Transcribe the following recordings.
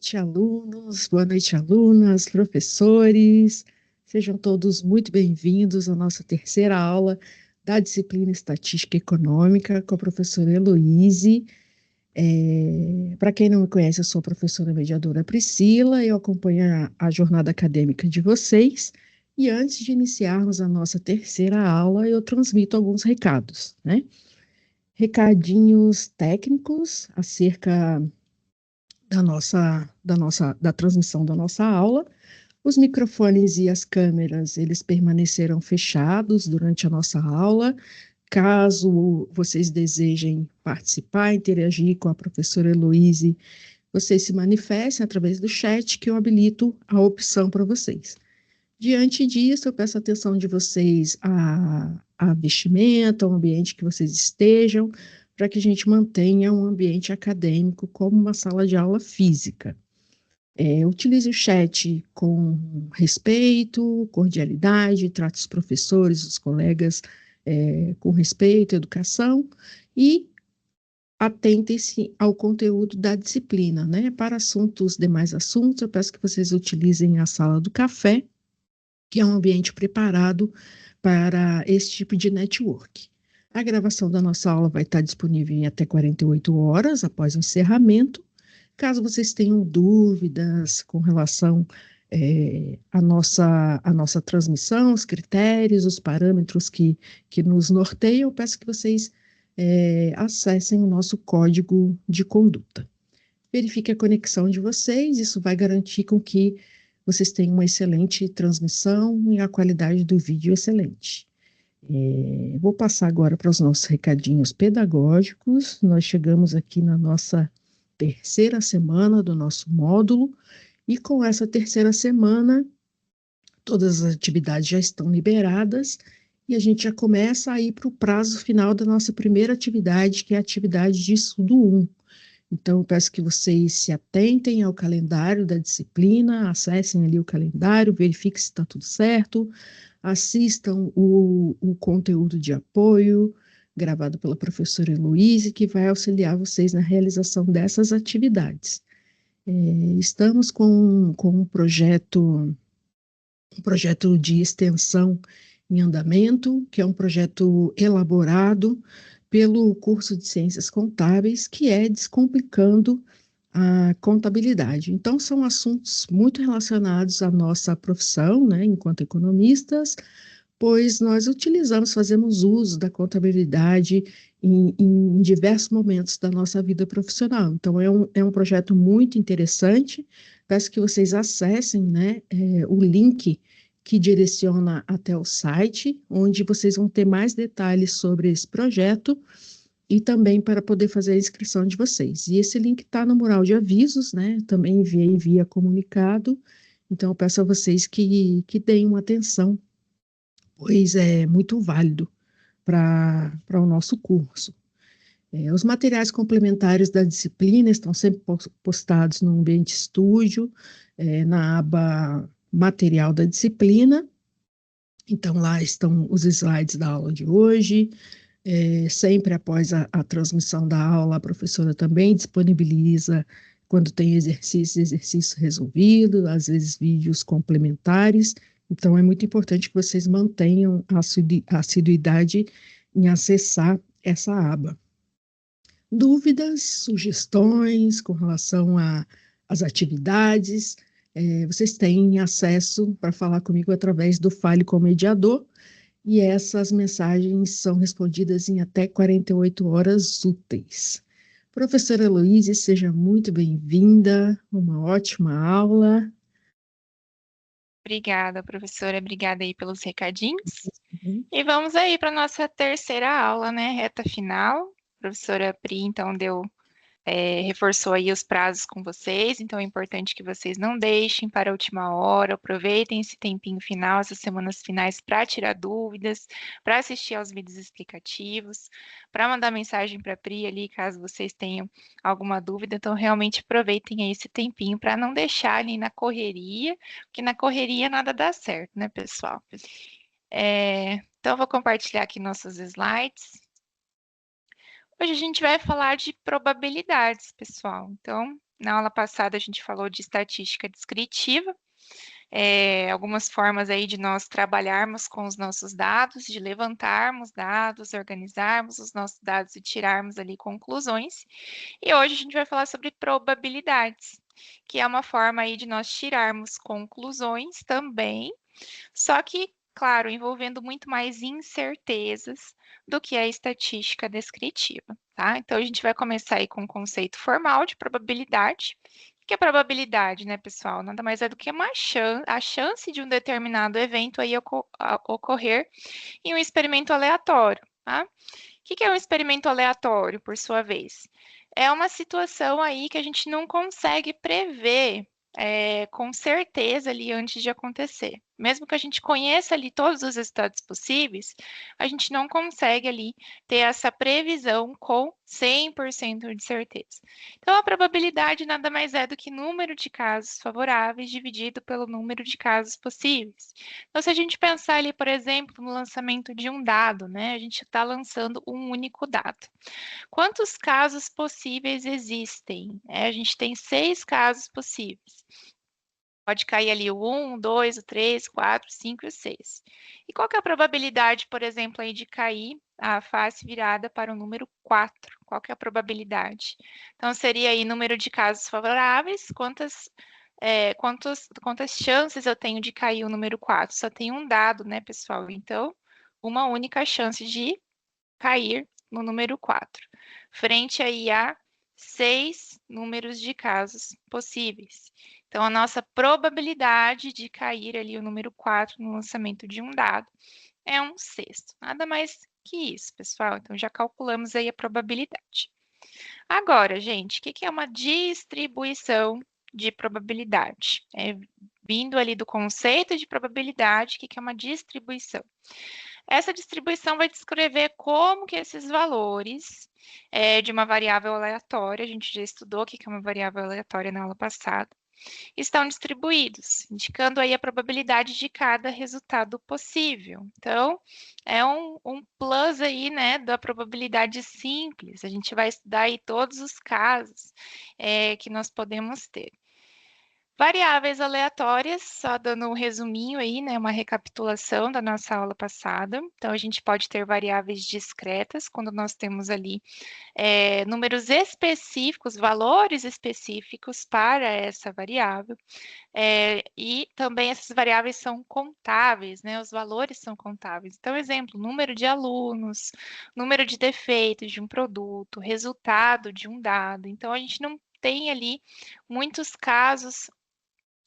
noite, alunos, boa noite, alunas, professores. Sejam todos muito bem-vindos à nossa terceira aula da disciplina Estatística Econômica com a professora Heloíse. Para quem não me conhece, eu sou a professora mediadora Priscila, eu acompanho a jornada acadêmica de vocês. E antes de iniciarmos a nossa terceira aula, eu transmito alguns recados, né? Recadinhos técnicos acerca da transmissão da nossa aula. Os microfones e as câmeras, eles permaneceram fechados durante a nossa aula. Caso vocês desejem participar, interagir com a professora Heloíse, vocês se manifestem através do chat, que eu habilito a opção para vocês. Diante disso, eu peço a atenção de vocês à vestimenta, ao ambiente que vocês estejam, para que a gente mantenha um ambiente acadêmico como uma sala de aula física. Utilize o chat com respeito, cordialidade, trate os professores, os colegas com respeito, educação e atentem-se ao conteúdo da disciplina, né? Para demais assuntos, eu peço que vocês utilizem a sala do café, que é um ambiente preparado para esse tipo de network. A gravação da nossa aula vai estar disponível em até 48 horas após o encerramento. Caso vocês tenham dúvidas com relação à nossa transmissão, os critérios, os parâmetros que nos norteiam, eu peço que vocês acessem o nosso código de conduta. Verifique a conexão de vocês, isso vai garantir com que vocês tenham uma excelente transmissão e a qualidade do vídeo excelente. Vou passar agora para os nossos recadinhos pedagógicos. Nós chegamos aqui na nossa terceira semana do nosso módulo, e com essa terceira semana, todas as atividades já estão liberadas, e a gente já começa a ir para o prazo final da nossa primeira atividade, que é a atividade de estudo 1. Então, eu peço que vocês se atentem ao calendário da disciplina, acessem ali o calendário, verifiquem se está tudo certo, assistam o conteúdo de apoio, gravado pela professora Heloíse, que vai auxiliar vocês na realização dessas atividades. Estamos com um projeto de extensão em andamento, que é um projeto elaborado pelo curso de Ciências Contábeis, que é Descomplicando a Contabilidade. Então, são assuntos muito relacionados à nossa profissão, né, enquanto economistas, pois nós fazemos uso da contabilidade em diversos momentos da nossa vida profissional. Então, é um projeto muito interessante. Peço que vocês acessem, né, o link que direciona até o site, onde vocês vão ter mais detalhes sobre esse projeto e também para poder fazer a inscrição de vocês. E esse link está no mural de avisos, né? Também enviei via comunicado. Então, eu peço a vocês que deem uma atenção, pois é muito válido para o nosso curso. Os materiais complementares da disciplina estão sempre postados no ambiente estúdio, na aba material da disciplina. Então, lá estão os slides da aula de hoje. Sempre após a transmissão da aula, a professora também disponibiliza, quando tem exercício resolvido, às vezes vídeos complementares. Então, é muito importante que vocês mantenham a assiduidade em acessar essa aba. Dúvidas, sugestões com relação às atividades, vocês têm acesso para falar comigo através do Fale com o Mediador, e essas mensagens são respondidas em até 48 horas úteis. Professora Heloíse, seja muito bem-vinda, uma ótima aula. Obrigada, professora, obrigada aí pelos recadinhos. E vamos aí para a nossa terceira aula, né, reta final. A professora Pri, então, reforçou aí os prazos com vocês, então é importante que vocês não deixem para a última hora, aproveitem esse tempinho final, essas semanas finais para tirar dúvidas, para assistir aos vídeos explicativos, para mandar mensagem para a Pri ali, caso vocês tenham alguma dúvida, então realmente aproveitem aí esse tempinho para não deixar ali na correria, porque na correria nada dá certo, né, pessoal? Então, eu vou compartilhar aqui nossos slides. Hoje a gente vai falar de probabilidades, pessoal. Então, Na aula passada a gente falou de estatística descritiva, algumas formas aí de nós trabalharmos com os nossos dados, de levantarmos dados, organizarmos os nossos dados e tirarmos ali conclusões. E hoje a gente vai falar sobre probabilidades, que é uma forma aí de nós tirarmos conclusões também, só que, claro, envolvendo muito mais incertezas do que a estatística descritiva, tá? Então, a gente vai começar aí com o conceito formal de probabilidade. O que é probabilidade, né, pessoal? Nada mais é do que a chance de um determinado evento aí ocorrer em um experimento aleatório, tá? O que é um experimento aleatório, por sua vez? É uma situação aí que a gente não consegue prever com certeza ali antes de acontecer. Mesmo que a gente conheça ali todos os resultados possíveis, a gente não consegue ali ter essa previsão com 100% de certeza. Então, a probabilidade nada mais é do que número de casos favoráveis dividido pelo número de casos possíveis. Então, se a gente pensar ali, por exemplo, no lançamento de um dado, né? A gente está lançando um único dado. Quantos casos possíveis existem? A gente tem 6 casos possíveis. Pode cair ali o 1, o 2, o 3, o 4, o 5 e o 6. E qual que é a probabilidade, por exemplo, aí de cair a face virada para o número 4? Qual que é a probabilidade? Então, seria aí número de casos favoráveis, quantas chances eu tenho de cair o número 4? Só tem um dado, né, pessoal? Então, uma única chance de cair no número 4, frente aí a 6 números de casos possíveis. Então, a nossa probabilidade de cair ali o número 4 no lançamento de um dado é 1/6. Nada mais que isso, pessoal. Então, já calculamos aí a probabilidade. Agora, gente, o que é uma distribuição de probabilidade? Vindo ali do conceito de probabilidade, o que é uma distribuição? Essa distribuição vai descrever como que esses valores de uma variável aleatória, a gente já estudou o que é uma variável aleatória na aula passada, estão distribuídos, indicando aí a probabilidade de cada resultado possível. Então, é um plus aí, né, da probabilidade simples. A gente vai estudar aí todos os casos que nós podemos ter. Variáveis aleatórias, só dando um resuminho aí, né, uma recapitulação da nossa aula passada. Então, a gente pode ter variáveis discretas, quando nós temos ali números específicos, valores específicos para essa variável. E também essas variáveis são contáveis, né, os valores são contáveis. Então, exemplo, número de alunos, número de defeitos de um produto, resultado de um dado. Então, a gente não tem ali muitos casos.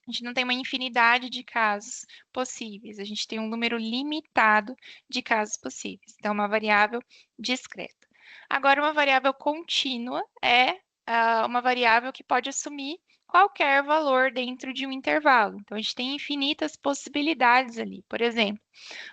A gente não tem uma infinidade de casos possíveis, a gente tem um número limitado de casos possíveis. Então, uma variável discreta. Agora, uma variável contínua é uma variável que pode assumir qualquer valor dentro de um intervalo. Então, a gente tem infinitas possibilidades ali. Por exemplo,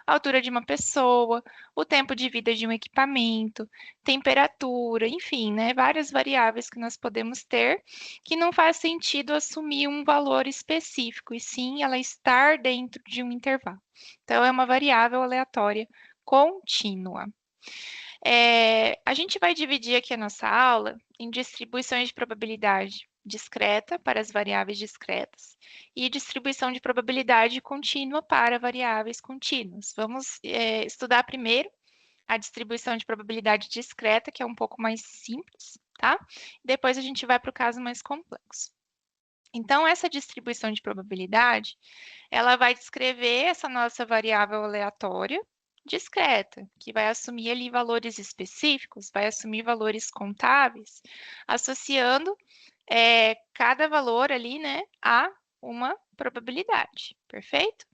a altura de uma pessoa, o tempo de vida de um equipamento, temperatura, enfim, né? Várias variáveis que nós podemos ter que não faz sentido assumir um valor específico, e sim ela estar dentro de um intervalo. Então, é uma variável aleatória contínua. A gente vai dividir aqui a nossa aula em distribuições de probabilidade discreta para as variáveis discretas e distribuição de probabilidade contínua para variáveis contínuas. Vamos estudar primeiro a distribuição de probabilidade discreta, que é um pouco mais simples, tá? Depois a gente vai para o caso mais complexo. Então, essa distribuição de probabilidade, ela vai descrever essa nossa variável aleatória discreta, que vai assumir ali valores específicos, vai assumir valores contáveis, associando cada valor ali, né, a uma probabilidade, perfeito?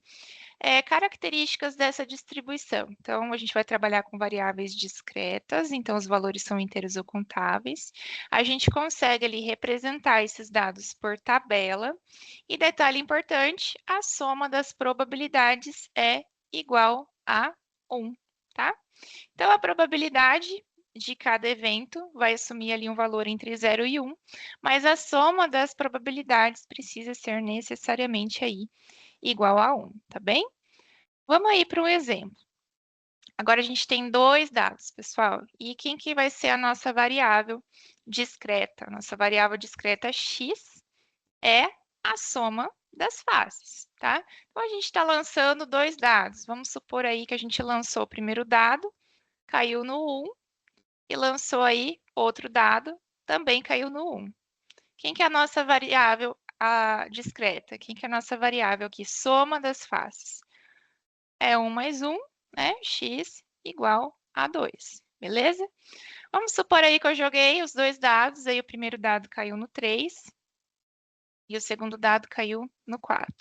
Características dessa distribuição. Então, a gente vai trabalhar com variáveis discretas, então os valores são inteiros ou contáveis. A gente consegue ali representar esses dados por tabela. E detalhe importante, a soma das probabilidades é igual a 1, tá? Então, a probabilidade de cada evento vai assumir ali um valor entre 0 e 1, mas a soma das probabilidades precisa ser necessariamente aí igual a 1, tá bem? Vamos aí para um exemplo. Agora a gente tem 2 dados, pessoal. E quem que vai ser a nossa variável discreta, nossa variável discreta x é a soma das faces, tá? Então, a gente está lançando 2 dados. Vamos supor aí que a gente lançou o primeiro dado, caiu no 1, e lançou aí outro dado, também caiu no 1. Quem que é a nossa variável discreta? Quem que é a nossa variável aqui? Soma das faces. É 1 mais 1, né? X igual a 2, beleza? Vamos supor aí que eu joguei os 2 dados, aí o primeiro dado caiu no 3 e o segundo dado caiu no 4.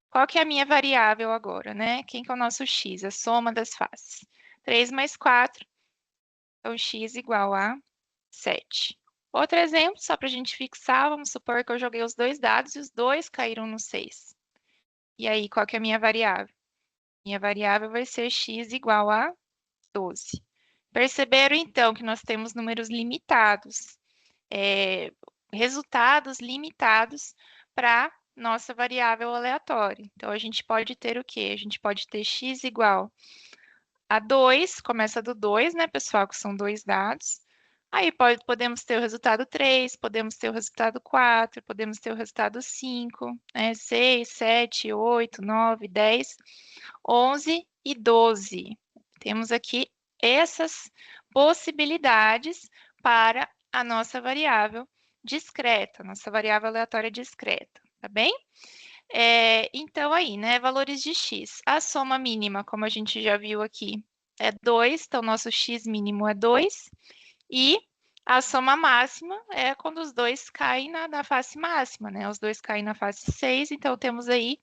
Qual que é a minha variável agora, né? Quem que é o nosso x? A soma das faces. 3 mais 4, então x igual a 7. Outro exemplo, só para a gente fixar, vamos supor que eu joguei os 2 dados e os 2 caíram no 6. E aí, qual que é a minha variável? Minha variável vai ser x igual a 12. Perceberam, então, que nós temos números limitados, resultados limitados para nossa variável aleatória. Então, a gente pode ter o quê? A gente pode ter x igual a 2, começa do 2, né, pessoal, que são 2 dados. Aí podemos ter o resultado 3, podemos ter o resultado 4, podemos ter o resultado 5, né, 6, 7, 8, 9, 10, 11 e 12. Temos aqui essas possibilidades para a nossa variável discreta, nossa variável aleatória discreta, tá bem? Então, aí, né, valores de x. A soma mínima, como a gente já viu aqui, é 2, então nosso x mínimo é 2. E a soma máxima é quando os dois caem na face máxima, né? Os dois caem na face 6, então temos aí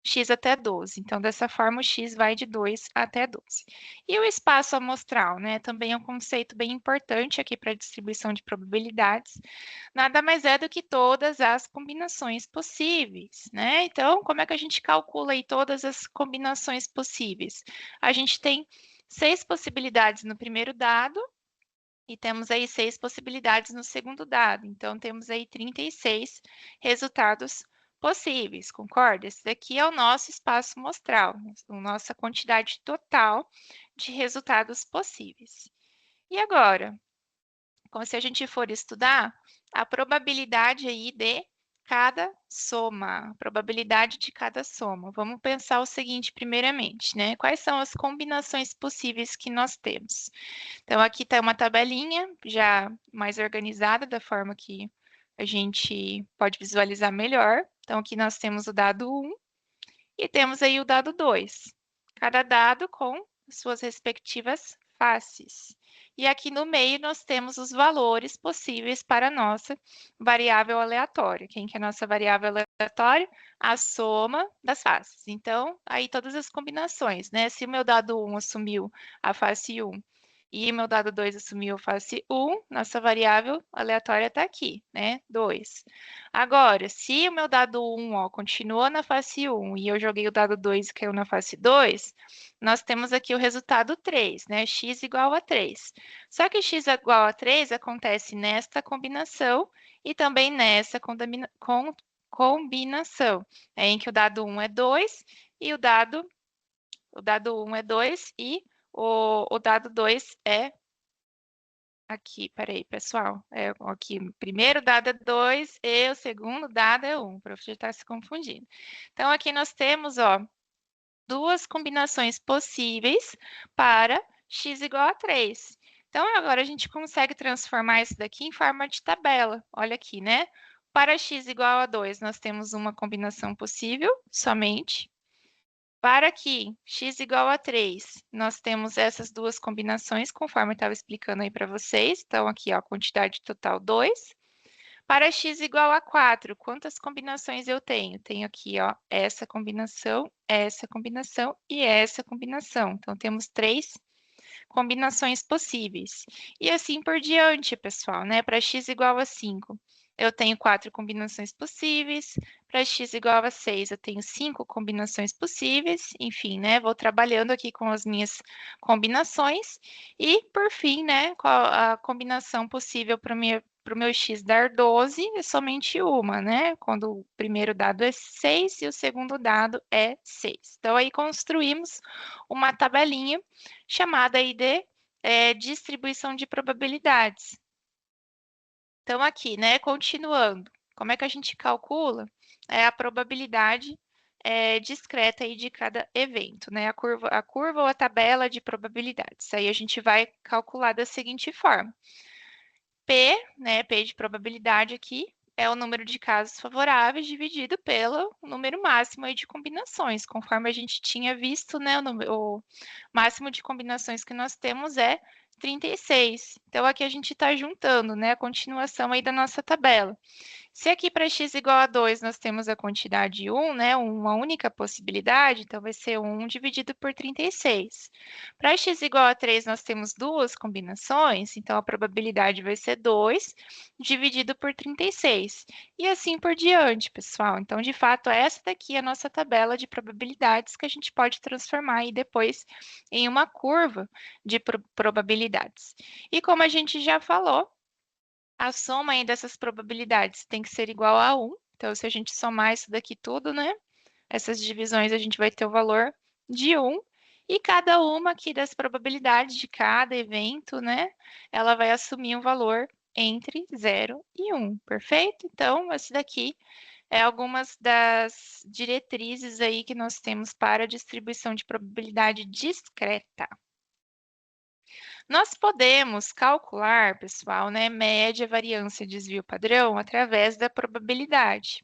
x até 12. Então, dessa forma, o x vai de 2 até 12. E o espaço amostral, né? Também é um conceito bem importante aqui para a distribuição de probabilidades. Nada mais é do que todas as combinações possíveis, né? Então, como é que a gente calcula aí todas as combinações possíveis? A gente tem 6 possibilidades no primeiro dado, e temos aí 6 possibilidades no segundo dado. Então, temos aí 36 resultados possíveis, concorda? Esse daqui é o nosso espaço amostral, a nossa quantidade total de resultados possíveis. E agora, como se a gente for estudar a probabilidade aí de cada soma, a probabilidade de cada soma. Vamos pensar o seguinte primeiramente, né? Quais são as combinações possíveis que nós temos? Então, aqui está uma tabelinha já mais organizada, da forma que a gente pode visualizar melhor. Então, aqui nós temos o dado 1 e temos aí o dado 2. Cada dado com suas respectivas faces. E aqui no meio nós temos os valores possíveis para a nossa variável aleatória. Quem que é a nossa variável aleatória? A soma das faces. Então, aí todas as combinações, né? Se o meu dado 1 assumiu a face 1 e meu dado 2 assumiu a face 1, nossa variável aleatória está aqui, né? 2. Agora, se o meu dado 1 ó, continuou na face 1 e eu joguei o dado 2 e caiu na face 2, nós temos aqui o resultado 3, né? X igual a 3. Só que x igual a 3 acontece nesta combinação e também nessa combinação, em que o dado 1 é 2 e o dado 1 é 2 e o dado 2 é aqui, peraí, pessoal. Aqui, o primeiro dado é 2 e o segundo dado é 1, para você estar se confundindo. Então, aqui nós temos, ó, duas combinações possíveis para x igual a 3. Então, agora a gente consegue transformar isso daqui em forma de tabela. Olha aqui, né? Para x igual a 2, nós temos uma combinação possível somente. Para que x igual a 3, nós temos essas duas combinações, conforme eu estava explicando aí para vocês. Então, aqui, ó, a quantidade total 2. Para x igual a 4, quantas combinações eu tenho? Tenho aqui, ó, essa combinação e essa combinação. Então, temos 3 combinações possíveis. E assim por diante, pessoal, né? Para x igual a 5, eu tenho 4 combinações possíveis. Para x igual a 6, eu tenho 5 combinações possíveis. Enfim, né? Vou trabalhando aqui com as minhas combinações. E, por fim, né? Qual a combinação possível para o meu x dar 12 é somente uma, né? Quando o primeiro dado é 6 e o segundo dado é 6. Então, aí construímos uma tabelinha chamada aí de distribuição de probabilidades. Então, aqui, né, continuando, como é que a gente calcula? É a probabilidade discreta aí de cada evento, né? A curva ou a tabela de probabilidades. Aí a gente vai calcular da seguinte forma. P, né, P de probabilidade aqui, é o número de casos favoráveis dividido pelo número máximo aí de combinações. Conforme a gente tinha visto, né, o máximo de combinações que nós temos é 36. Então, aqui a gente está juntando, né, a continuação aí da nossa tabela. Se aqui para x igual a 2 nós temos a quantidade 1, né, uma única possibilidade, então vai ser 1 dividido por 36. Para x igual a 3 nós temos duas combinações, então a probabilidade vai ser 2 dividido por 36. E assim por diante, pessoal. Então, de fato, essa daqui é a nossa tabela de probabilidades que a gente pode transformar aí depois em uma curva de probabilidades. E como a gente já falou, a soma aí dessas probabilidades tem que ser igual a 1. Então, se a gente somar isso daqui tudo, né? Essas divisões, a gente vai ter o valor de 1. E cada uma aqui das probabilidades de cada evento, né? Ela vai assumir um valor entre 0 e 1, perfeito? Então, esse daqui é algumas das diretrizes aí que nós temos para a distribuição de probabilidade discreta. Nós podemos calcular, pessoal, né, média, variância e desvio padrão através da probabilidade.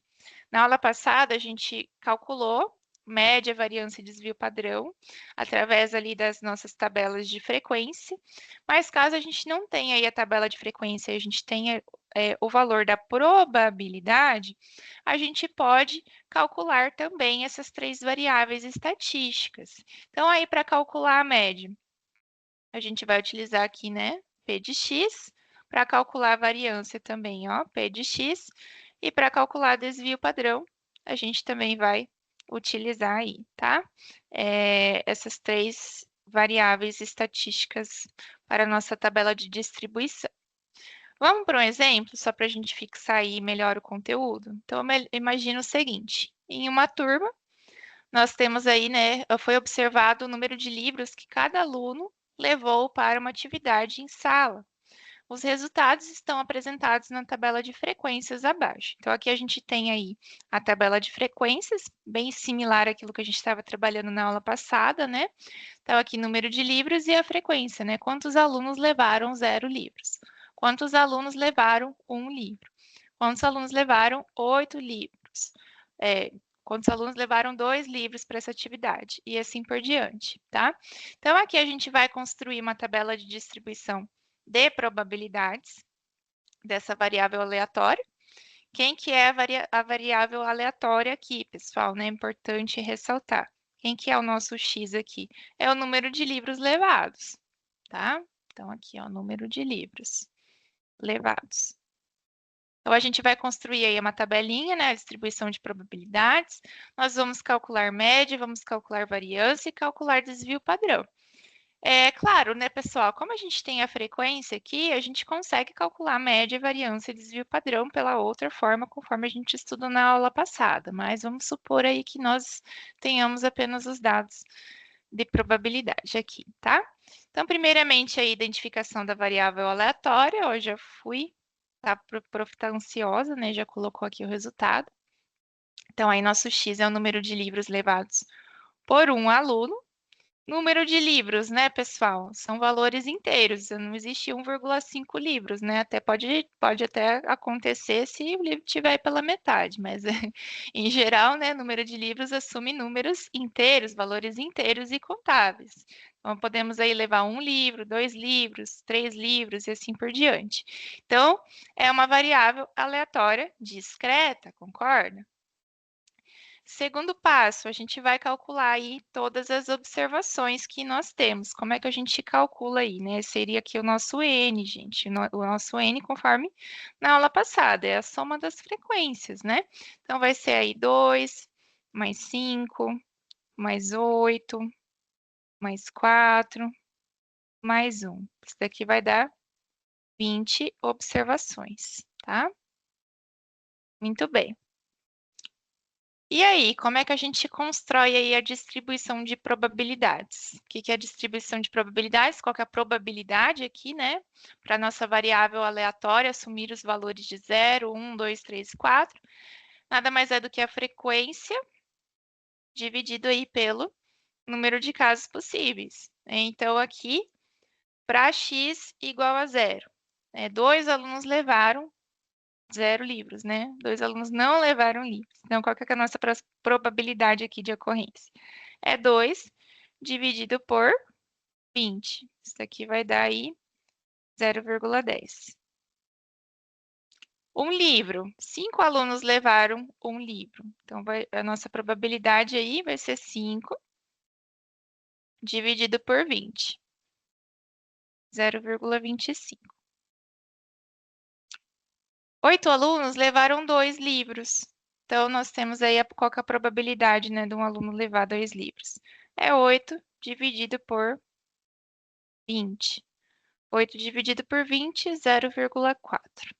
Na aula passada, a gente calculou média, variância e desvio padrão através ali das nossas tabelas de frequência, mas caso a gente não tenha aí a tabela de frequência e a gente tenha o valor da probabilidade, a gente pode calcular também essas três variáveis estatísticas. Então, aí para calcular a média, a gente vai utilizar aqui, né, P de x, para calcular a variância também, ó, P de x, e para calcular desvio padrão, a gente também vai utilizar aí, tá? Essas três variáveis estatísticas para a nossa tabela de distribuição. Vamos para um exemplo, só para a gente fixar aí melhor o conteúdo? Então, imagina o seguinte, em uma turma, nós temos aí, né, foi observado o número de livros que cada aluno levou para uma atividade em sala. Os resultados estão apresentados na tabela de frequências abaixo. Então, aqui a gente tem aí a tabela de frequências, bem similar àquilo que a gente estava trabalhando na aula passada, né? Então, aqui número de livros e a frequência, né? Quantos alunos levaram 0 livros? Quantos alunos levaram 1 livro? Quantos alunos levaram 8 livros? Quantos alunos levaram 2 livros para essa atividade? E assim por diante, tá? Então, aqui a gente vai construir uma tabela de distribuição de probabilidades dessa variável aleatória. Quem que é a variável aleatória aqui, pessoal? É importante ressaltar. Quem que é o nosso x aqui? É o número de livros levados, tá? Então, aqui, ó, o número de livros levados. Então, a gente vai construir aí uma tabelinha, né, a distribuição de probabilidades. Nós vamos calcular média, vamos calcular variância e calcular desvio padrão. É claro, né, pessoal, como a gente tem a frequência aqui, a gente consegue calcular média, variância e desvio padrão pela outra forma, conforme a gente estudou na aula passada. Mas vamos supor aí que nós tenhamos apenas os dados de probabilidade aqui, tá? Então, primeiramente, a identificação da variável aleatória, eu já fui, tá? Prof tá ansiosa, né? Já colocou aqui o resultado. Então, aí nosso X é o número de livros levados por um aluno. Número de livros, né, pessoal? São valores inteiros, não existe 1,5 livros, né? Até pode até acontecer se o livro tiver pela metade, mas em geral, né, número de livros assume números inteiros, valores inteiros e contáveis. Então, podemos aí levar 1 livro, 2 livros, 3 livros e assim por diante. Então, é uma variável aleatória discreta, concorda? Segundo passo, a gente vai calcular aí todas as observações que nós temos. Como é que a gente calcula aí, né? Seria aqui o nosso N, gente. O nosso N, conforme na aula passada, é a soma das frequências, né? Então, vai ser aí 2, mais 5, mais 8, mais 4, mais 1. Isso daqui vai dar 20 observações, tá? Muito bem. E aí, como é que a gente constrói aí a distribuição de probabilidades? O que é a distribuição de probabilidades? Qual que é a probabilidade aqui, né? Para a nossa variável aleatória, assumir os valores de 0, 1, 2, 3, 4. Nada mais é do que a frequência dividido aí pelo número de casos possíveis. Então, aqui, para x igual a 0, 2 alunos levaram 0 livros, né? 2 alunos não levaram livros. Então, qual que é a nossa probabilidade aqui de ocorrência? É 2 dividido por 20. Isso aqui vai dar aí 0,10. Um livro. 5 alunos levaram um livro. Então, a nossa probabilidade aí vai ser 5 dividido por 20. 0,25. 8 alunos levaram 2 livros. Então, nós temos aí qual que é a probabilidade, né, de um aluno levar 2 livros. É 8 dividido por 20. 8 dividido por 20, 0,4.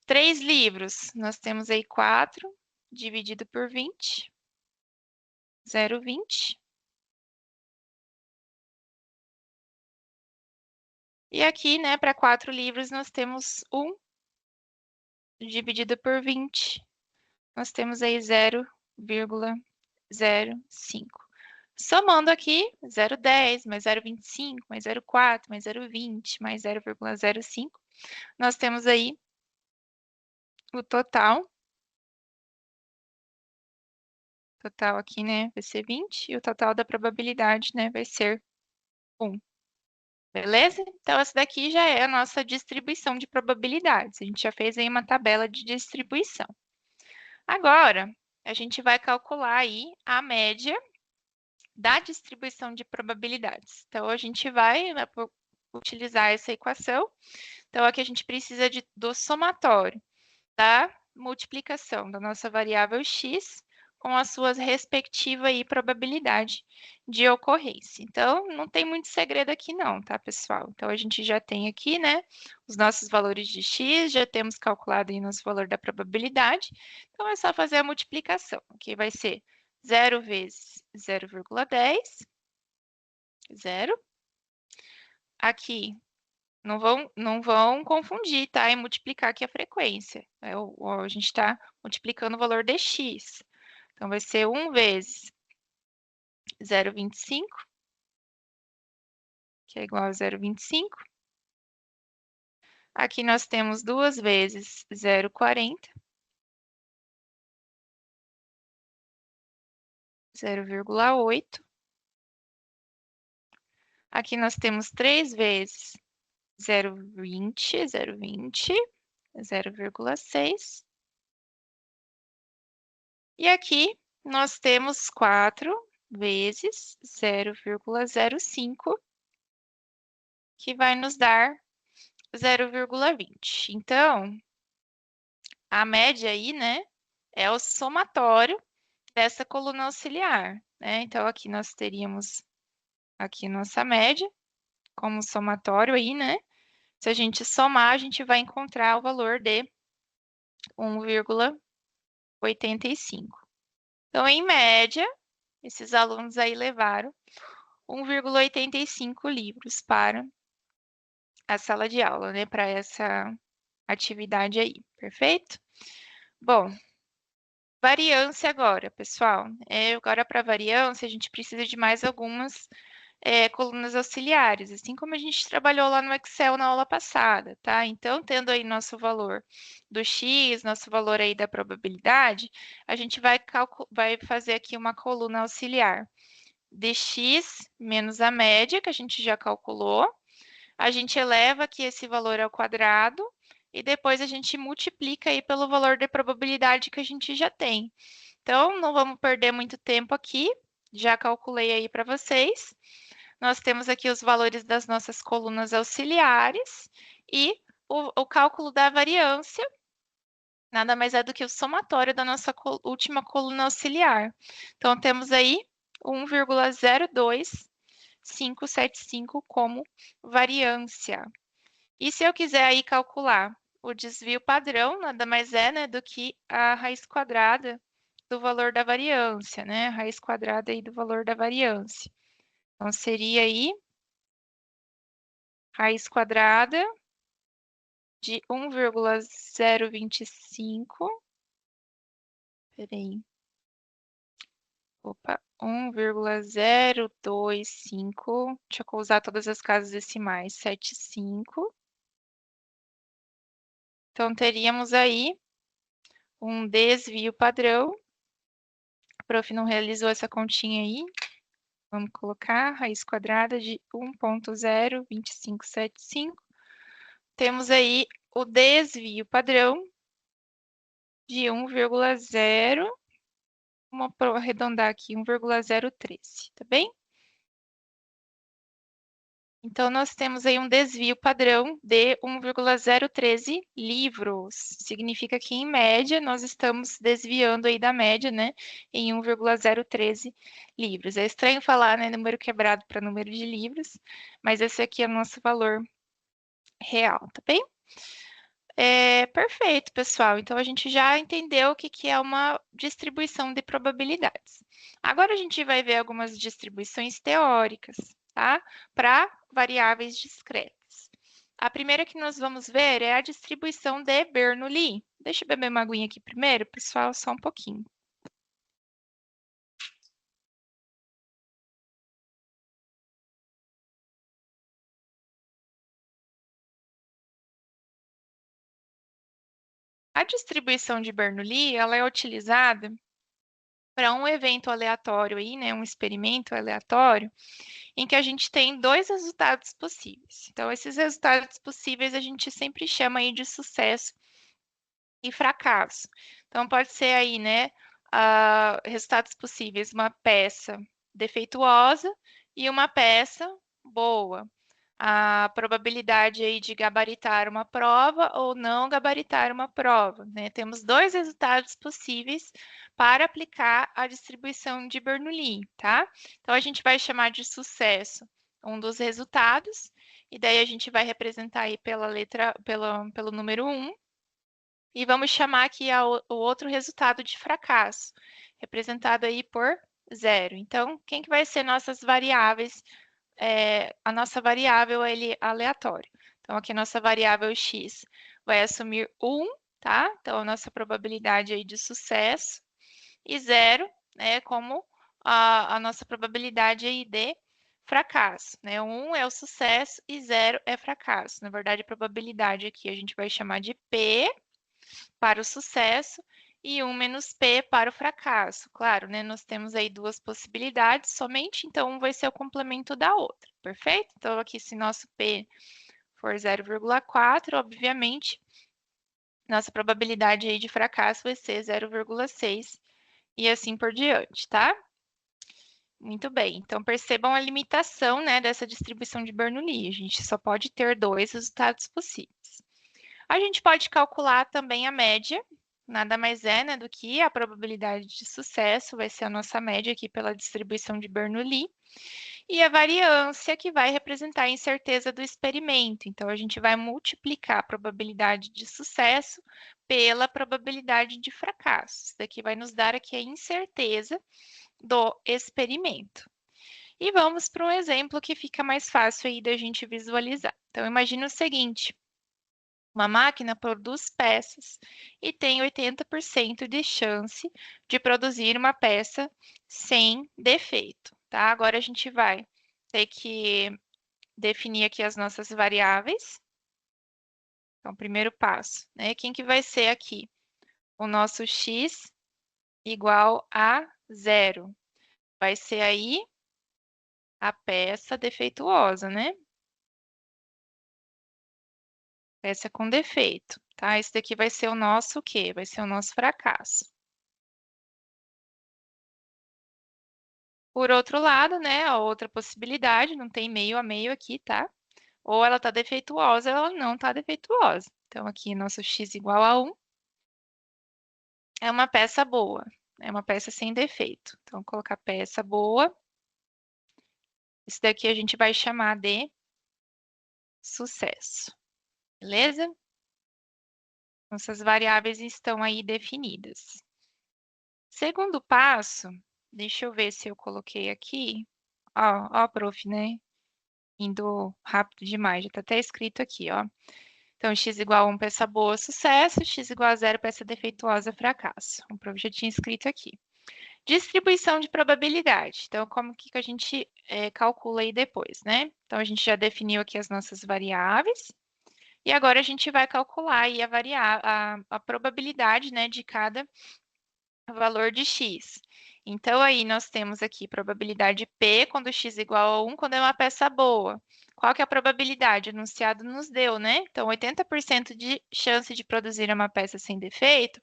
3 livros, nós temos aí 4 dividido por 20, 0,20. E aqui, né, para 4 livros, nós temos 1 dividido por 20. Nós temos aí 0,05. Somando aqui, 0,10 mais 0,25 mais 0,4 mais 0,20 mais 0,05, nós temos aí o total. Total aqui, né, vai ser 20 e o total da probabilidade, né, vai ser 1. Beleza? Então, essa daqui já é a nossa distribuição de probabilidades. A gente já fez aí uma tabela de distribuição. Agora, a gente vai calcular aí a média da distribuição de probabilidades. Então, a gente vai utilizar essa equação. Então, aqui a gente precisa do somatório da multiplicação da nossa variável x com as suas respectivas aí, probabilidade de ocorrência. Então, não tem muito segredo aqui não, tá, pessoal? Então, a gente já tem aqui, né, os nossos valores de x, já temos calculado aí nosso valor da probabilidade. Então, é só fazer a multiplicação. Aqui vai ser 0 vezes 0,10, 0. Aqui, não vão confundir, tá? E multiplicar aqui a frequência. A gente está multiplicando o valor de x. Então, vai ser 1 vezes 0,25, que é igual a 0,25. Aqui nós temos 2 vezes 0,40, 0,8. Aqui nós temos 3 vezes 0,20, 0,20, 0,6. E aqui nós temos 4 vezes 0,05, que vai nos dar 0,20. Então, a média aí, né, é o somatório dessa coluna auxiliar, né? Então, aqui nós teríamos aqui nossa média como somatório aí, né? Se a gente somar, a gente vai encontrar o valor de 1,85. Então, em média, esses alunos aí levaram 1,85 livros para a sala de aula, né? Para essa atividade aí, perfeito? Bom, variância agora, pessoal. Agora, para variância, a gente precisa de mais algumas colunas auxiliares, assim como a gente trabalhou lá no Excel na aula passada, tá? Então, tendo aí nosso valor do x, nosso valor aí da probabilidade, a gente vai fazer aqui uma coluna auxiliar de x menos a média, que a gente já calculou. A gente eleva aqui esse valor ao quadrado e depois a gente multiplica aí pelo valor de probabilidade que a gente já tem. Então, não vamos perder muito tempo aqui, já calculei aí para vocês. Nós temos aqui os valores das nossas colunas auxiliares e o cálculo da variância nada mais é do que o somatório da nossa última coluna auxiliar. Então, temos aí 1,02575 como variância. E se eu quiser aí calcular o desvio padrão nada mais é, né, do que a raiz quadrada do valor da variância, né? A raiz quadrada aí do valor da variância. Então, seria aí raiz quadrada de 1,025. Peraí. Opa, 1,025. Deixa eu usar todas as casas decimais. 75. Então, teríamos aí um desvio padrão. A prof não realizou essa continha aí. Vamos colocar raiz quadrada de 1,02575. Temos aí o desvio padrão de 1,0, vamos arredondar aqui, 1,013, tá bem? Então, nós temos aí um desvio padrão de 1,013 livros. Significa que, em média, nós estamos desviando aí da média, né? Em 1,013 livros. É estranho falar, né? Número quebrado para número de livros, mas esse aqui é o nosso valor real, tá bem? Perfeito, pessoal. Então, a gente já entendeu o que é uma distribuição de probabilidades. Agora, a gente vai ver algumas distribuições teóricas, tá? Para variáveis discretas. A primeira que nós vamos ver é a distribuição de Bernoulli. Deixa eu beber uma aguinha aqui primeiro, pessoal, só um pouquinho. A distribuição de Bernoulli, ela é utilizada para um evento aleatório aí, né, um experimento aleatório, em que a gente tem dois resultados possíveis. Então, esses resultados possíveis a gente sempre chama aí de sucesso e fracasso. Então, pode ser aí, né, resultados possíveis, uma peça defeituosa e uma peça boa. A probabilidade aí de gabaritar uma prova ou não gabaritar uma prova, né? Temos dois resultados possíveis para aplicar a distribuição de Bernoulli, tá? Então, a gente vai chamar de sucesso um dos resultados, e daí a gente vai representar aí pela letra, pelo número 1, e vamos chamar aqui o outro resultado de fracasso, representado aí por 0. Então, quem que vai ser nossas variáveis? A nossa variável é aleatória. Então, aqui a nossa variável x vai assumir 1, tá? Então, a nossa probabilidade aí de sucesso, e 0, né, como a nossa probabilidade aí de fracasso, né? 1 é o sucesso e 0 é fracasso. Na verdade, a probabilidade aqui a gente vai chamar de P para o sucesso e 1 menos P para o fracasso. Claro, né? Nós temos aí duas possibilidades somente, então um vai ser o complemento da outra, perfeito? Então, aqui, se nosso P for 0,4, obviamente, nossa probabilidade aí de fracasso vai ser 0,6 e assim por diante, tá? Muito bem, então percebam a limitação, né, dessa distribuição de Bernoulli. A gente só pode ter dois resultados possíveis. A gente pode calcular também a média, nada mais é, né, do que a probabilidade de sucesso, vai ser a nossa média aqui pela distribuição de Bernoulli, e a variância, que vai representar a incerteza do experimento. Então, a gente vai multiplicar a probabilidade de sucesso pela probabilidade de fracasso. Isso daqui vai nos dar aqui a incerteza do experimento. E vamos para um exemplo que fica mais fácil aí da gente visualizar. Então, imagine o seguinte: uma máquina produz peças e tem 80% de chance de produzir uma peça sem defeito, tá? Agora a gente vai ter que definir aqui as nossas variáveis. Então, primeiro passo, né? Quem que vai ser aqui? O nosso x igual a 0. Vai ser aí a peça defeituosa, né? Peça com defeito, tá? Esse daqui vai ser o nosso o quê? Vai ser o nosso fracasso. Por outro lado, né, a outra possibilidade, não tem meio a meio aqui, tá? Ou ela tá defeituosa ou ela não tá defeituosa. Então, aqui, nosso x igual a 1 é uma peça boa, é uma peça sem defeito. Então, vou colocar peça boa. Isso daqui a gente vai chamar de sucesso. Beleza? Nossas variáveis estão aí definidas. Segundo passo, deixa eu ver se eu coloquei aqui. Ó, prof, né? Indo rápido demais, já tá até escrito aqui, ó. Então, x igual a 1, peça boa, sucesso. X igual a 0, peça defeituosa, fracasso. O prof já tinha escrito aqui. Distribuição de probabilidade. Então, como que a gente calcula aí depois, né? Então, a gente já definiu aqui as nossas variáveis. E agora a gente vai calcular aí a probabilidade, né, de cada valor de x. Então, aí nós temos aqui probabilidade P quando x igual a 1, quando é uma peça boa. Qual que é a probabilidade? O enunciado nos deu, né? Então, 80% de chance de produzir uma peça sem defeito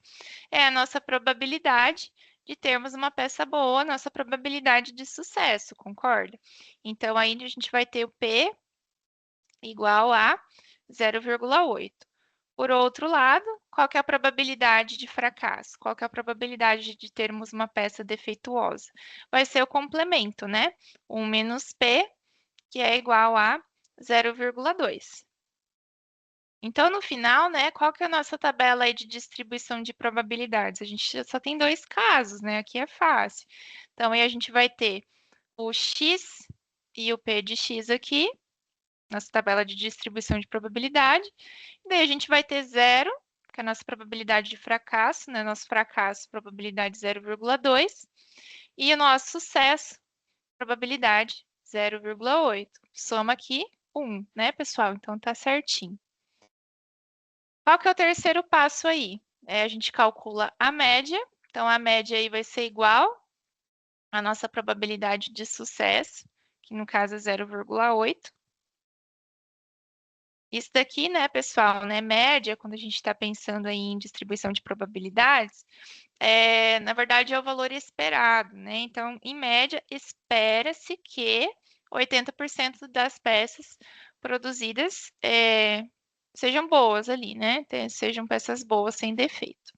é a nossa probabilidade de termos uma peça boa, nossa probabilidade de sucesso, concorda? Então, aí a gente vai ter o P igual a 0,8. Por outro lado, qual que é a probabilidade de fracasso? Qual que é a probabilidade de termos uma peça defeituosa? Vai ser o complemento, né? 1 menos P, que é igual a 0,2. Então, no final, né, qual que é a nossa tabela aí de distribuição de probabilidades? A gente só tem dois casos, né? Aqui é fácil. Então, aí a gente vai ter o x e o p de x aqui, nossa tabela de distribuição de probabilidade. E daí a gente vai ter 0, que é a nossa probabilidade de fracasso, né? Nosso fracasso, probabilidade 0,2. E o nosso sucesso, probabilidade 0,8. Soma aqui 1, né, pessoal? Então, tá certinho. Qual que é o terceiro passo aí? A gente calcula a média. Então, a média aí vai ser igual à nossa probabilidade de sucesso, que no caso é 0,8. Isso daqui, né, pessoal, né, média, quando a gente está pensando aí em distribuição de probabilidades, na verdade é o valor esperado, né? Então, em média, espera-se que 80% das peças produzidas sejam boas ali, né? Sejam peças boas, sem defeito.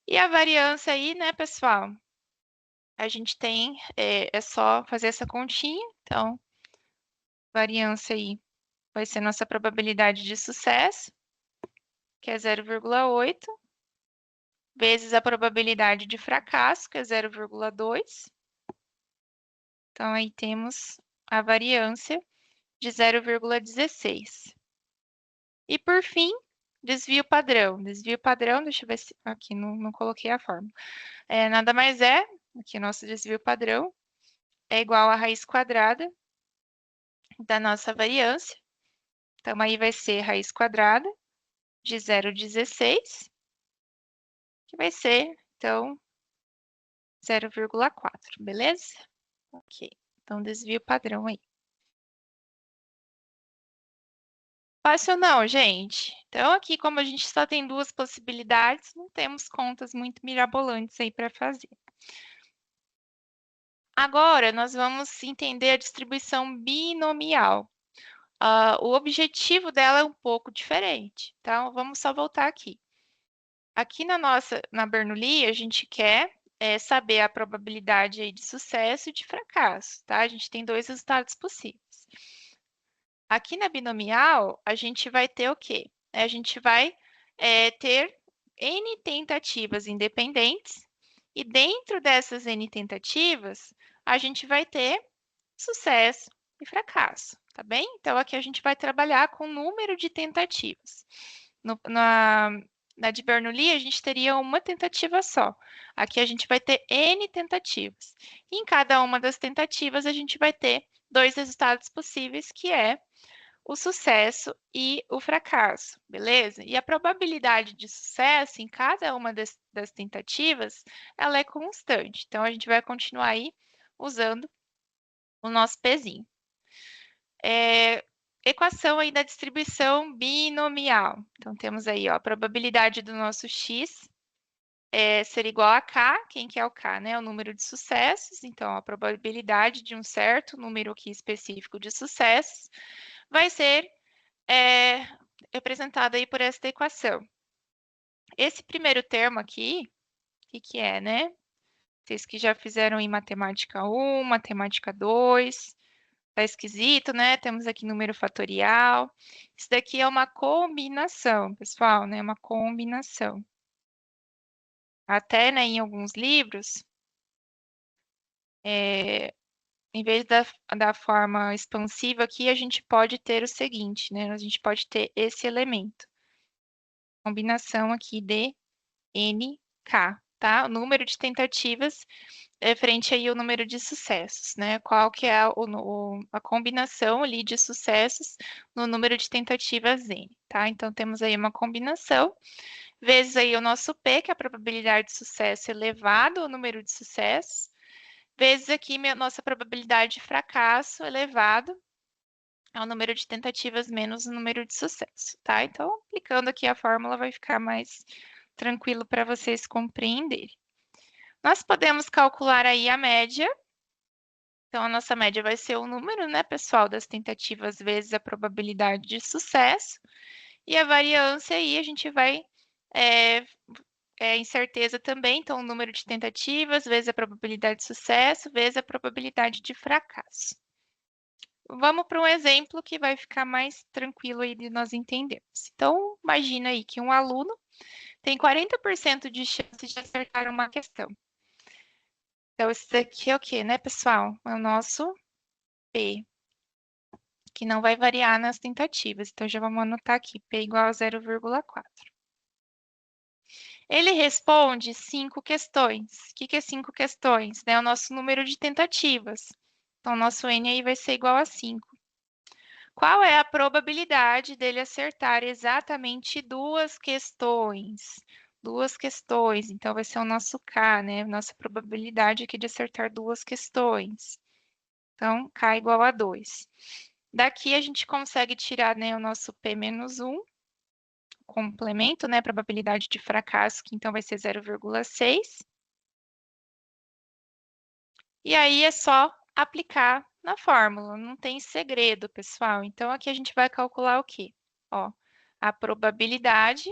E a variância aí, né, pessoal? A gente tem, é só fazer essa continha. Então, variância aí vai ser nossa probabilidade de sucesso, que é 0,8, vezes a probabilidade de fracasso, que é 0,2. Então, aí temos a variância de 0,16. E, por fim, desvio padrão. Desvio padrão, deixa eu ver se aqui não coloquei a fórmula. Nada mais é, aqui nosso desvio padrão, é igual à raiz quadrada da nossa variância. Então, aí vai ser raiz quadrada de 0,16, que vai ser, então, 0,4, beleza? Ok, então desvio padrão aí. Fácil não, gente? Então, aqui, como a gente só tem duas possibilidades, não temos contas muito mirabolantes aí para fazer. Agora, nós vamos entender a distribuição binomial. O objetivo dela é um pouco diferente. Então, vamos só voltar aqui. Aqui na Bernoulli, a gente quer saber a probabilidade aí de sucesso e de fracasso, tá? A gente tem dois resultados possíveis. Aqui na binomial, a gente vai ter o quê? A gente vai ter N tentativas independentes, e dentro dessas N tentativas, a gente vai ter sucesso e fracasso, tá bem? Então, aqui a gente vai trabalhar com o número de tentativas. Na de Bernoulli, a gente teria uma tentativa só. Aqui a gente vai ter N tentativas. E em cada uma das tentativas, a gente vai ter dois resultados possíveis, que é o sucesso e o fracasso, beleza? E a probabilidade de sucesso em cada uma das tentativas, ela é constante. Então, a gente vai continuar aí usando o nosso pezinho. Equação aí da distribuição binomial. Então, temos aí, ó, a probabilidade do nosso x ser igual a k. Quem que é o k, né? O número de sucessos. Então, a probabilidade de um certo número aqui específico de sucessos vai ser representada aí por esta equação. Esse primeiro termo aqui, o que é, né? Vocês que já fizeram em matemática 1, matemática 2, Tá esquisito, né? Temos aqui número fatorial. Isso daqui é uma combinação, pessoal, né? Uma combinação. Até, né, em alguns livros, em vez da forma expansiva aqui, a gente pode ter o seguinte, né? A gente pode ter esse elemento. Combinação aqui de NK, tá? O número de tentativas é frente aí ao número de sucessos, né? Qual que é a combinação ali de sucessos no número de tentativas N, tá? Então, temos aí uma combinação, vezes aí o nosso P, que é a probabilidade de sucesso elevado ao número de sucessos, vezes aqui nossa probabilidade de fracasso elevado ao número de tentativas menos o número de sucesso, tá? Então, aplicando aqui a fórmula vai ficar mais tranquilo para vocês compreenderem. Nós podemos calcular aí a média. Então, a nossa média vai ser o número, né, pessoal, das tentativas vezes a probabilidade de sucesso. E a variância aí a gente vai incerteza também, então o número de tentativas vezes a probabilidade de sucesso vezes a probabilidade de fracasso. Vamos para um exemplo que vai ficar mais tranquilo aí de nós entendermos. Então, imagina aí que um aluno tem 40% de chance de acertar uma questão. Então, isso daqui é o quê, né, pessoal? É o nosso P, que não vai variar nas tentativas. Então, já vamos anotar aqui, P igual a 0,4. Ele responde 5 questões. O que é 5 questões? É o nosso número de tentativas. Então, o nosso N aí vai ser igual a 5. Qual é a probabilidade dele acertar exatamente 2 questões? 2 questões, então vai ser o nosso K, né? Nossa probabilidade aqui de acertar 2 questões. Então, K igual a 2. Daqui a gente consegue tirar, né, o nosso P menos 1, complemento, né, probabilidade de fracasso, que então vai ser 0,6. E aí é só aplicar na fórmula, não tem segredo, pessoal. Então, aqui a gente vai calcular o quê? Ó, a probabilidade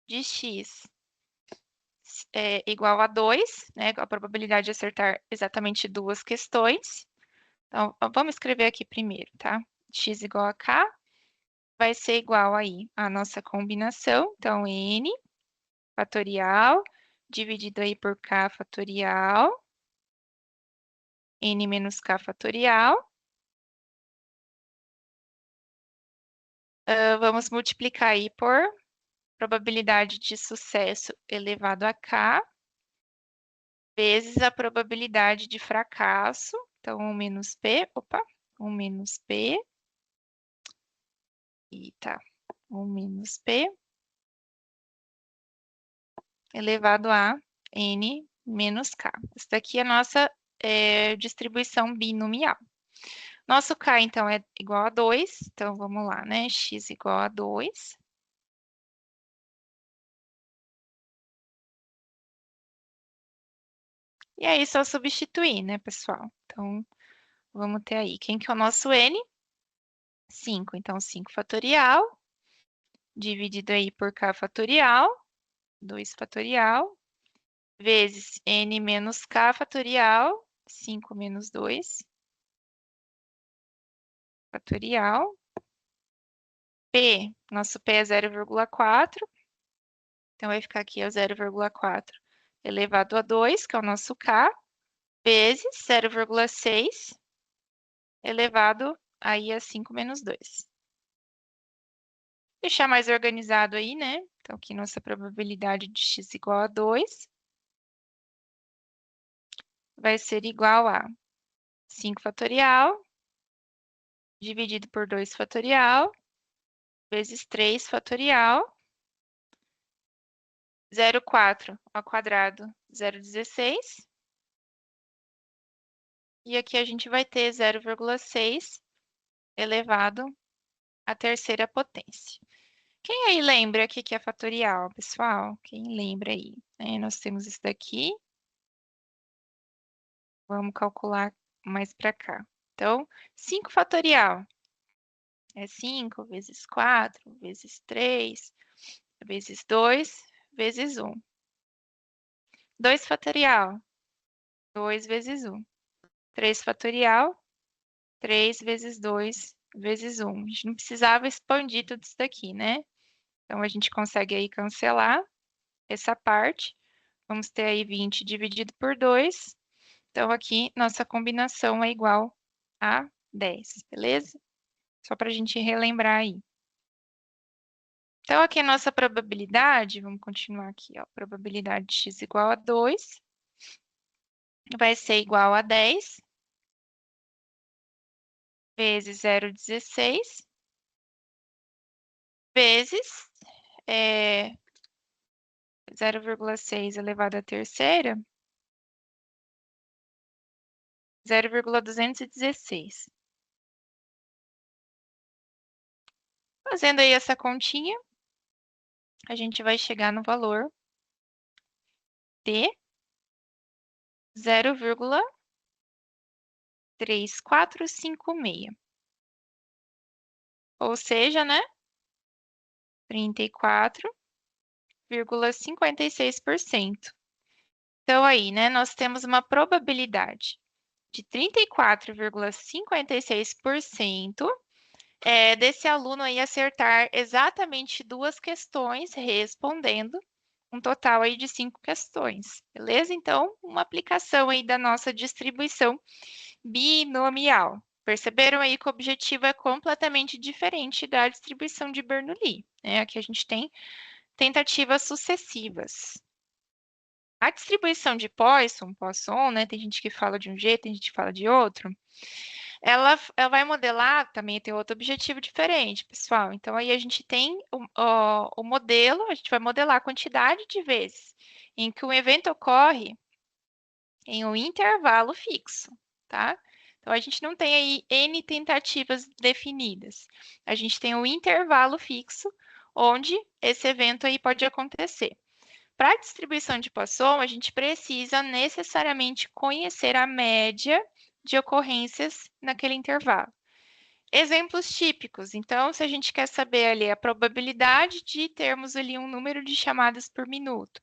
de x é igual a 2, né? A probabilidade de acertar exatamente 2 questões. Então, vamos escrever aqui primeiro, tá? X igual a k vai ser igual aí a nossa combinação. Então, n fatorial dividido aí por k fatorial, n menos k fatorial. Vamos multiplicar aí por probabilidade de sucesso elevado a k, vezes a probabilidade de fracasso. Então, 1 menos p, 1 menos p, e tá, 1 menos p, elevado a n menos k. Isso daqui é a nossa distribuição binomial. Nosso k, então, é igual a 2, então vamos lá, né? X igual a 2. E aí, só substituir, né, pessoal? Então, vamos ter aí, quem que é o nosso n? 5, então 5 fatorial, dividido aí por k fatorial, 2 fatorial, vezes n menos k fatorial, 5 menos 2, fatorial. P, nosso P é 0,4, então vai ficar aqui 0,4 elevado a 2, que é o nosso K, vezes 0,6 elevado aí a 5 menos 2. Deixar mais organizado aí, né? Então, aqui nossa probabilidade de x igual a 2 vai ser igual a 5 fatorial dividido por 2 fatorial vezes 3 fatorial, 0,4 ao quadrado, 0,16. E aqui a gente vai ter 0,6 elevado à terceira potência. Quem aí lembra o que é fatorial, pessoal? Quem lembra aí? Nós temos isso daqui. Vamos calcular mais para cá. Então, 5 fatorial é 5 vezes 4 vezes 3 vezes 2 vezes 1. 2 fatorial, 2 vezes 1. 3 fatorial, 3 vezes 2 vezes 1. A gente não precisava expandir tudo isso daqui, né? Então, a gente consegue aí cancelar essa parte. Vamos ter aí 20 dividido por 2. Então, aqui, nossa combinação é igual a 10, beleza? Só para a gente relembrar aí. Então, aqui a nossa probabilidade, vamos continuar aqui, ó. Probabilidade de x igual a 2 vai ser igual a 10 vezes 0,16 vezes 0,6 elevado à terceira, 0,216. Fazendo aí essa continha, a gente vai chegar no valor de 0,3456. Ou seja, né? 34,56%. Então, aí, né, nós temos uma probabilidade de 34,56% desse aluno aí acertar exatamente 2 questões, respondendo um total aí de 5 questões, beleza? Então, uma aplicação aí da nossa distribuição binomial. Perceberam aí que o objetivo é completamente diferente da distribuição de Bernoulli, né? Aqui a gente tem tentativas sucessivas. A distribuição de Poisson, né? Tem gente que fala de um jeito, tem gente que fala de outro. Ela vai modelar, também tem outro objetivo diferente, pessoal. Então, aí a gente tem o modelo, a gente vai modelar a quantidade de vezes em que um evento ocorre em um intervalo fixo, tá? Então, a gente não tem aí N tentativas definidas. A gente tem um intervalo fixo onde esse evento aí pode acontecer. Para a distribuição de Poisson, a gente precisa necessariamente conhecer a média de ocorrências naquele intervalo. Exemplos típicos. Então, se a gente quer saber ali a probabilidade de termos ali um número de chamadas por minuto,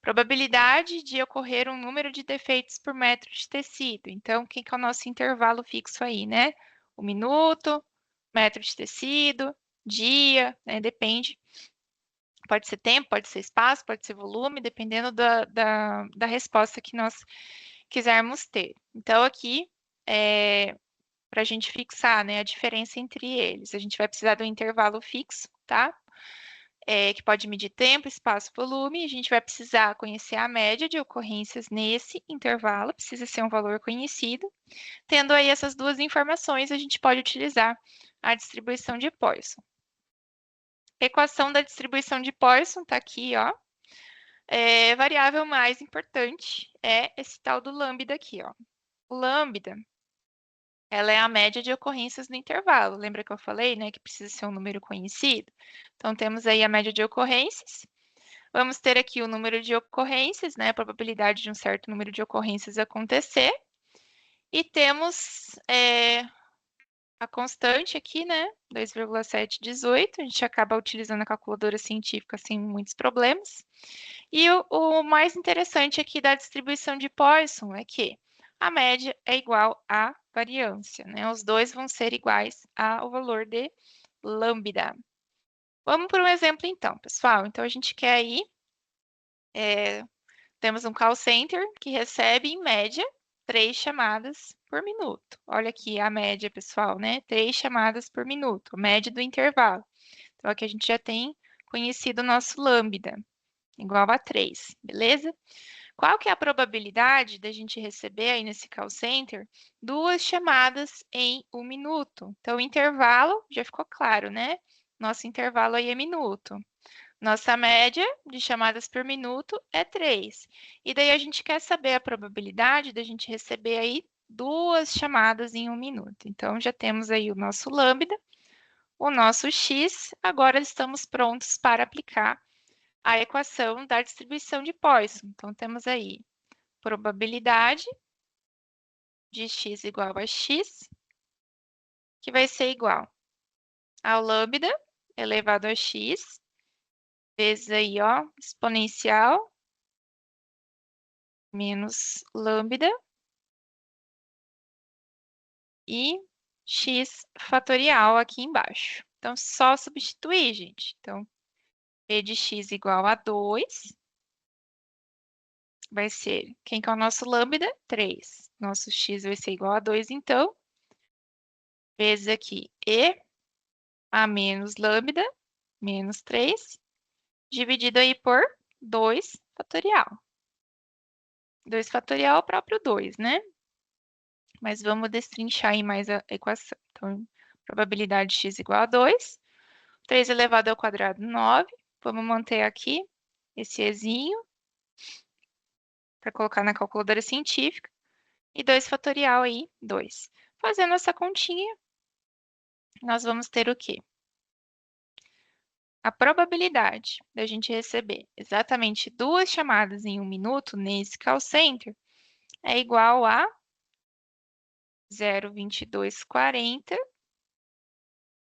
probabilidade de ocorrer um número de defeitos por metro de tecido. Então, o que é o nosso intervalo fixo aí, né? O minuto, metro de tecido, dia, né? Depende. Pode ser tempo, pode ser espaço, pode ser volume, dependendo da resposta que nós quisermos ter. Então, aqui, para a gente fixar, né, a diferença entre eles, a gente vai precisar do intervalo fixo, tá? Que pode medir tempo, espaço, volume. A gente vai precisar conhecer a média de ocorrências nesse intervalo, precisa ser um valor conhecido. Tendo aí essas duas informações, a gente pode utilizar a distribuição de Poisson. Equação da distribuição de Poisson está aqui, ó. Variável mais importante é esse tal do lambda aqui, ó. O lambda, ela é a média de ocorrências no intervalo. Lembra que eu falei, né, que precisa ser um número conhecido? Então, temos aí a média de ocorrências. Vamos ter aqui o número de ocorrências, né, a probabilidade de um certo número de ocorrências acontecer. E temos a constante aqui, né, 2,718. A gente acaba utilizando a calculadora científica sem muitos problemas. E o mais interessante aqui da distribuição de Poisson é que a média é igual à variância, né? Os dois vão ser iguais ao valor de lambda. Vamos para um exemplo então, pessoal. Então, a gente quer aí, temos um call center que recebe, em média, 3 chamadas por minuto. Olha aqui a média, pessoal, né? 3 chamadas por minuto, a média do intervalo. Então, aqui a gente já tem conhecido o nosso lambda, igual a 3, beleza? Qual que é a probabilidade da gente receber aí nesse call center 2 chamadas em 1 minuto? Então, o intervalo já ficou claro, né? Nosso intervalo aí é minuto. Nossa média de chamadas por minuto é 3. E daí a gente quer saber a probabilidade da gente receber aí 2 chamadas em 1 minuto. Então, já temos aí o nosso lambda, o nosso x. Agora estamos prontos para aplicar a equação da distribuição de Poisson. Então, temos aí probabilidade de x igual a x, que vai ser igual ao lambda elevado a x, vezes aí, ó, exponencial, menos lambda, e x fatorial aqui embaixo. Então, só substituir, gente. Então, p de x igual a 2 vai ser, quem que é o nosso lambda? 3. Nosso x vai ser igual a 2, então, vezes aqui e a menos lambda, menos 3, dividido aí por 2 fatorial. 2 fatorial é o próprio 2, né? Mas vamos destrinchar aí mais a equação. Então, probabilidade de x igual a 2. 3 elevado ao quadrado, 9. Vamos manter aqui esse ezinho para colocar na calculadora científica. E 2 fatorial aí, 2. Fazendo essa continha, nós vamos ter o quê? A probabilidade da gente receber exatamente 2 chamadas em 1 minuto nesse call center é igual a 0,2240,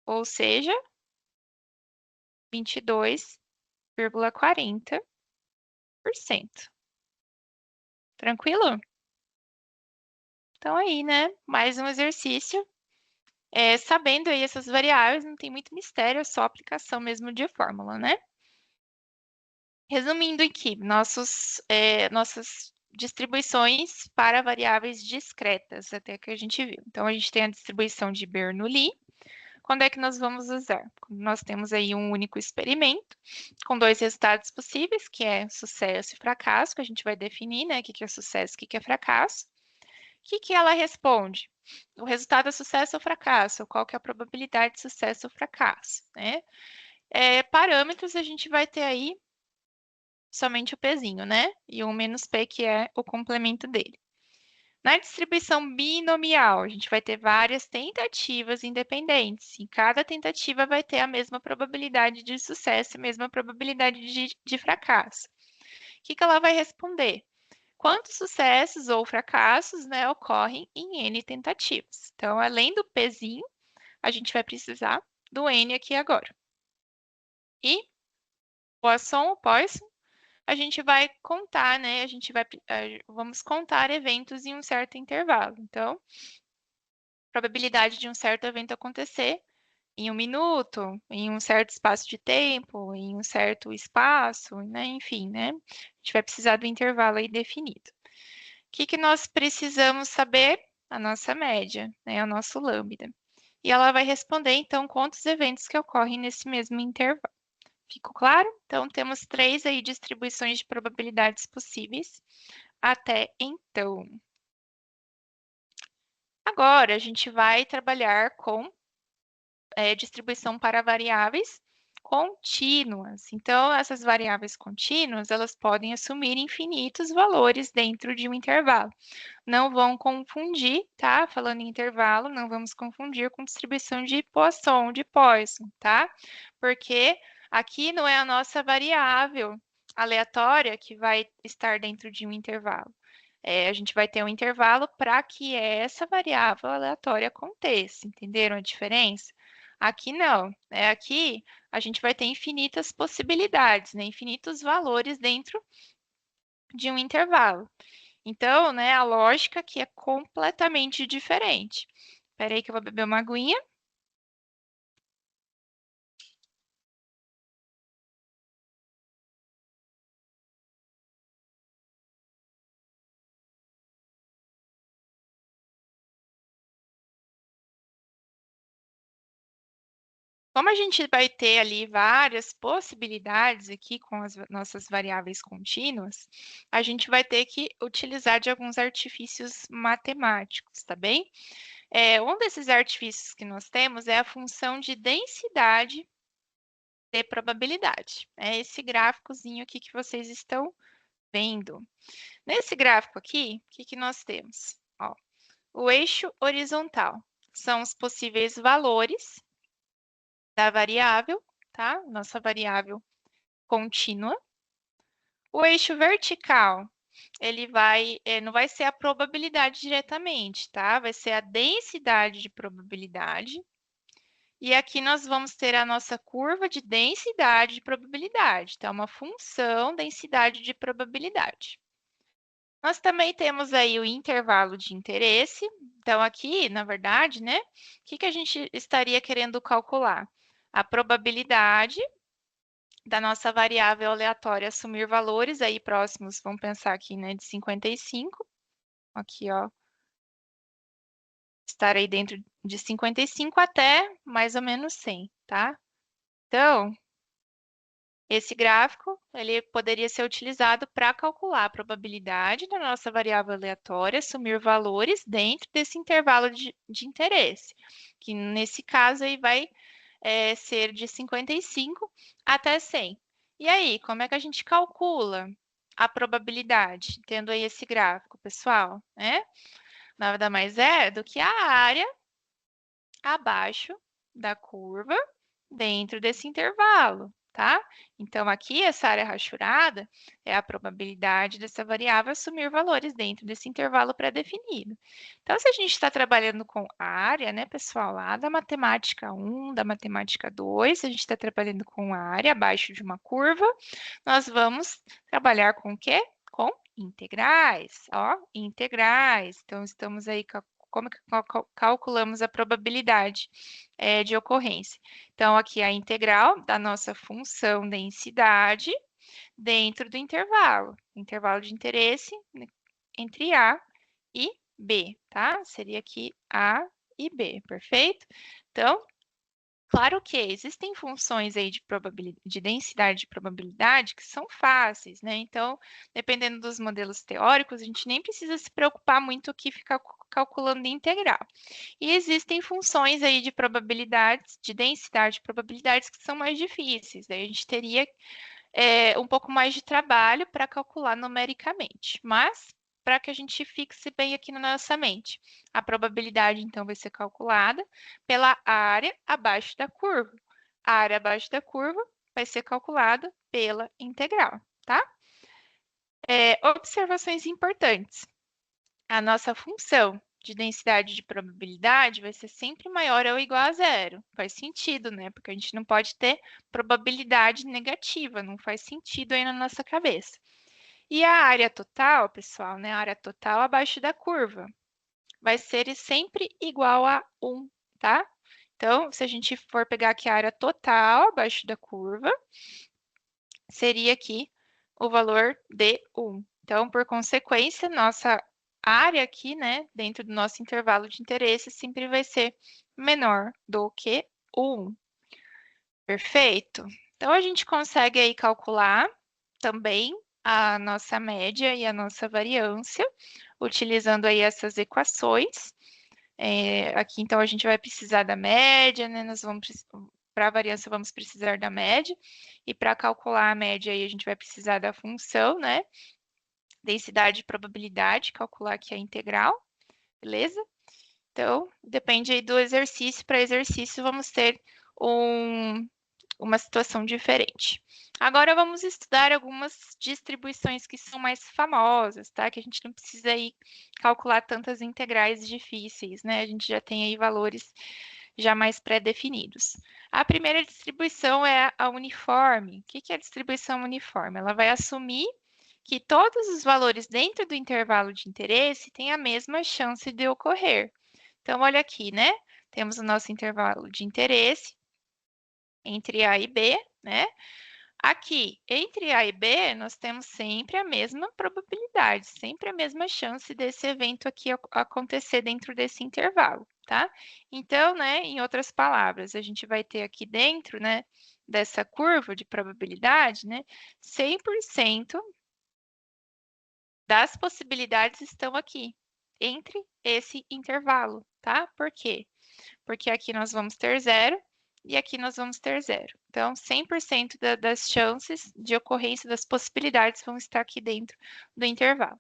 ou seja, 22,40%. Tranquilo? Então aí, né? Mais um exercício. Sabendo aí essas variáveis, não tem muito mistério, é só aplicação mesmo de fórmula, né? Resumindo aqui, nossas distribuições para variáveis discretas, até que a gente viu. Então, a gente tem a distribuição de Bernoulli. Quando é que nós vamos usar? Quando nós temos aí um único experimento, com 2 resultados possíveis, que é sucesso e fracasso, que a gente vai definir, né? O que é sucesso e o que é fracasso. O que ela responde? O resultado é sucesso ou fracasso? Qual que é a probabilidade de sucesso ou fracasso, né? Parâmetros, a gente vai ter aí somente o Pzinho, né? E o menos P, que é o complemento dele. Na distribuição binomial, a gente vai ter várias tentativas independentes. E cada tentativa vai ter a mesma probabilidade de sucesso e a mesma probabilidade de fracasso. O que ela vai responder? Quantos sucessos ou fracassos, né, ocorrem em N tentativas? Então, além do Pzinho, a gente vai precisar do N aqui agora. E Poisson, a gente vai contar, né? Vamos contar eventos em um certo intervalo. Então, probabilidade de um certo evento acontecer em 1 minuto, em um certo espaço de tempo, em um certo espaço, né? Enfim, né? A gente vai precisar do intervalo aí definido. O que nós precisamos saber? A nossa média, né? O nosso lambda. E ela vai responder, então, quantos eventos que ocorrem nesse mesmo intervalo. Ficou claro? Então, temos 3 aí distribuições de probabilidades possíveis até então. Agora, a gente vai trabalhar com distribuição para variáveis contínuas. Então, essas variáveis contínuas, elas podem assumir infinitos valores dentro de um intervalo. Não vão confundir, tá? Falando em intervalo, não vamos confundir com distribuição de Poisson, tá? Porque aqui não é a nossa variável aleatória que vai estar dentro de um intervalo. A gente vai ter um intervalo para que essa variável aleatória aconteça. Entenderam a diferença? Aqui não. Aqui a gente vai ter infinitas possibilidades, né? Infinitos valores dentro de um intervalo. Então, né, a lógica aqui é completamente diferente. Espera aí que eu vou beber uma aguinha. Como a gente vai ter ali várias possibilidades aqui com as nossas variáveis contínuas, a gente vai ter que utilizar de alguns artifícios matemáticos, tá bem? Um desses artifícios que nós temos é a função de densidade de probabilidade. É esse gráficozinho aqui que vocês estão vendo. Nesse gráfico aqui, o que nós temos? Ó, o eixo horizontal são os possíveis valores da variável, tá? Nossa variável contínua. O eixo vertical, ele não vai ser a probabilidade diretamente, tá? Vai ser a densidade de probabilidade. E aqui nós vamos ter a nossa curva de densidade de probabilidade, tá? Uma função densidade de probabilidade. Nós também temos aí o intervalo de interesse. Então, aqui, na verdade, né, o que a gente estaria querendo calcular? A probabilidade da nossa variável aleatória assumir valores aí próximos, vamos pensar aqui, né, de 55. Aqui, ó, estar aí dentro de 55 até mais ou menos 100, tá? Então, esse gráfico, ele poderia ser utilizado para calcular a probabilidade da nossa variável aleatória assumir valores dentro desse intervalo de interesse, que nesse caso aí vai ser de 55 até 100. E aí, como é que a gente calcula a probabilidade, tendo aí esse gráfico, pessoal? Nada mais é do que a área abaixo da curva dentro desse intervalo, tá? Então, aqui, essa área rachurada é a probabilidade dessa variável assumir valores dentro desse intervalo pré-definido. Então, se a gente está trabalhando com área, né, pessoal, lá da matemática 1, da matemática 2, se a gente está trabalhando com área abaixo de uma curva, nós vamos trabalhar com o quê? Com integrais, ó, integrais. Então, estamos aí como que calculamos a probabilidade de ocorrência. Então, aqui a integral da nossa função densidade dentro do intervalo de interesse entre A e B, tá? Seria aqui A e B, perfeito? Então, claro que existem funções aí de densidade de probabilidade que são fáceis, né? Então, dependendo dos modelos teóricos, a gente nem precisa se preocupar muito aqui ficar calculando integral. E existem funções aí de probabilidades, de densidade de probabilidades que são mais difíceis. Daí a gente teria um pouco mais de trabalho para calcular numericamente. Mas, para que a gente fixe bem aqui na nossa mente, a probabilidade, então, vai ser calculada pela área abaixo da curva. A área abaixo da curva vai ser calculada pela integral, tá? Observações importantes. A nossa função de densidade de probabilidade vai ser sempre maior ou igual a zero. Faz sentido, né? Porque a gente não pode ter probabilidade negativa, não faz sentido aí na nossa cabeça. E a área total, pessoal, né? A área total abaixo da curva vai ser sempre igual a 1, tá? Então, se a gente for pegar aqui a área total abaixo da curva, seria aqui o valor de 1. Então, por consequência, nossa área aqui, né, dentro do nosso intervalo de interesse, sempre vai ser menor do que 1. Perfeito? Então, a gente consegue aí calcular também a nossa média e a nossa variância, utilizando aí essas equações. Aqui, então, a gente vai precisar da média, né? Para a variância, vamos precisar da média. E para calcular a média, aí, a gente vai precisar da função, né? Densidade e probabilidade, calcular aqui a integral, beleza? Então, depende aí do exercício. Para exercício, vamos ter uma situação diferente. Agora vamos estudar algumas distribuições que são mais famosas, tá? Que a gente não precisa aí calcular tantas integrais difíceis, né? A gente já tem aí valores já mais pré-definidos. A primeira distribuição é a uniforme. O que é a distribuição uniforme? Ela vai assumir que todos os valores dentro do intervalo de interesse têm a mesma chance de ocorrer. Então, olha aqui, né? Temos o nosso intervalo de interesse entre A e B, né? Aqui, entre A e B, nós temos sempre a mesma probabilidade, sempre a mesma chance desse evento aqui acontecer dentro desse intervalo, tá? Então, né, em outras palavras, a gente vai ter aqui dentro, né, dessa curva de probabilidade, né, 100% das possibilidades estão aqui, entre esse intervalo, tá? Por quê? Porque aqui nós vamos ter zero e aqui nós vamos ter zero. Então, 100% das chances de ocorrência das possibilidades vão estar aqui dentro do intervalo.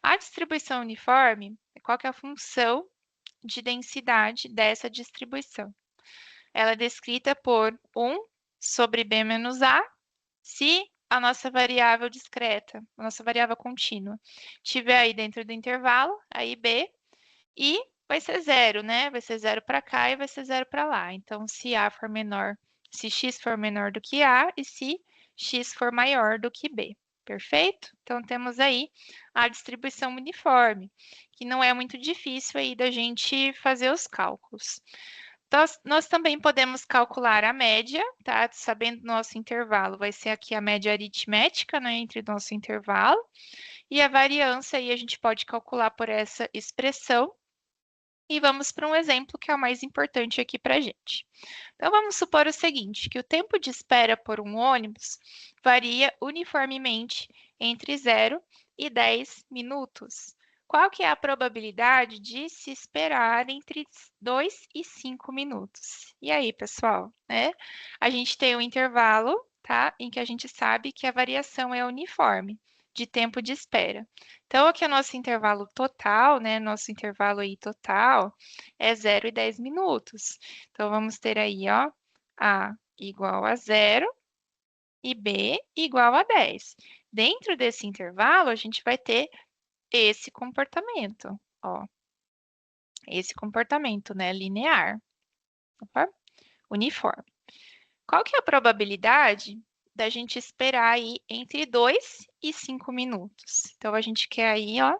A distribuição uniforme, qual que é a função de densidade dessa distribuição? Ela é descrita por 1 sobre B menos A, se a nossa variável discreta, a nossa variável contínua, estiver aí dentro do intervalo, aí B, e vai ser zero, né? Vai ser zero para cá e vai ser zero para lá. Então, se A for menor, se X for menor do que A e se X for maior do que B. Perfeito? Então, temos aí a distribuição uniforme, que não é muito difícil aí da gente fazer os cálculos. Nós também podemos calcular a média, tá? Sabendo o nosso intervalo, vai ser aqui a média aritmética, né, entre o nosso intervalo. E a variância aí a gente pode calcular por essa expressão. E vamos para um exemplo que é o mais importante aqui para a gente. Então, vamos supor o seguinte, que o tempo de espera por um ônibus varia uniformemente entre 0 e 10 minutos. Qual que é a probabilidade de se esperar entre 2 e 5 minutos? E aí, pessoal, né? A gente tem um intervalo, tá? Em que a gente sabe que a variação é uniforme de tempo de espera. Então, aqui é o nosso intervalo total, né? Nosso intervalo aí total é 0 e 10 minutos. Então, vamos ter aí, ó, A igual a 0 e B igual a 10. Dentro desse intervalo, a gente vai ter esse comportamento, ó. Esse comportamento, né, linear, tá? Uniforme. Qual que é a probabilidade da gente esperar aí entre 2 e 5 minutos? Então, a gente quer aí, ó,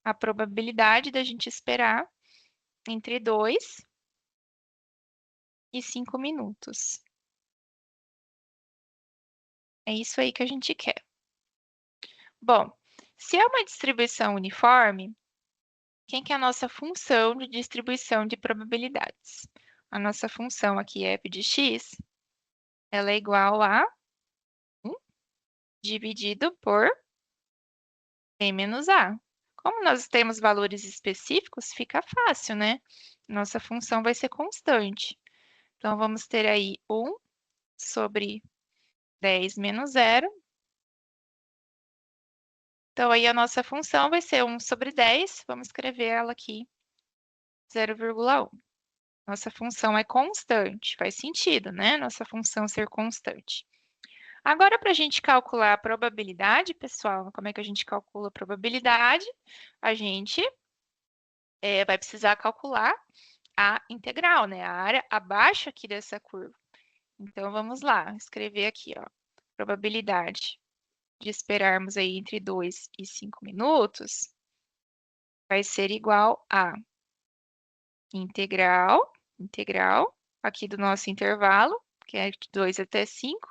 a probabilidade da gente esperar entre 2 e 5 minutos. É isso aí que a gente quer. Bom, se é uma distribuição uniforme, quem que é a nossa função de distribuição de probabilidades? A nossa função aqui, f de x, ela é igual a 1 dividido por b menos a. Como nós temos valores específicos, fica fácil, né? Nossa função vai ser constante. Então, vamos ter aí 1 sobre 10 menos 0. Então, aí a nossa função vai ser 1 sobre 10. Vamos escrever ela aqui, 0,1. Nossa função é constante. Faz sentido, né? Nossa função ser constante. Agora, para a gente calcular a probabilidade, pessoal, como é que a gente calcula a probabilidade? A gente vai precisar calcular a integral, né? A área abaixo aqui dessa curva. Então, vamos lá, escrever aqui, ó. Probabilidade de esperarmos aí entre 2 e 5 minutos vai ser igual a integral aqui do nosso intervalo, que é de 2 até 5,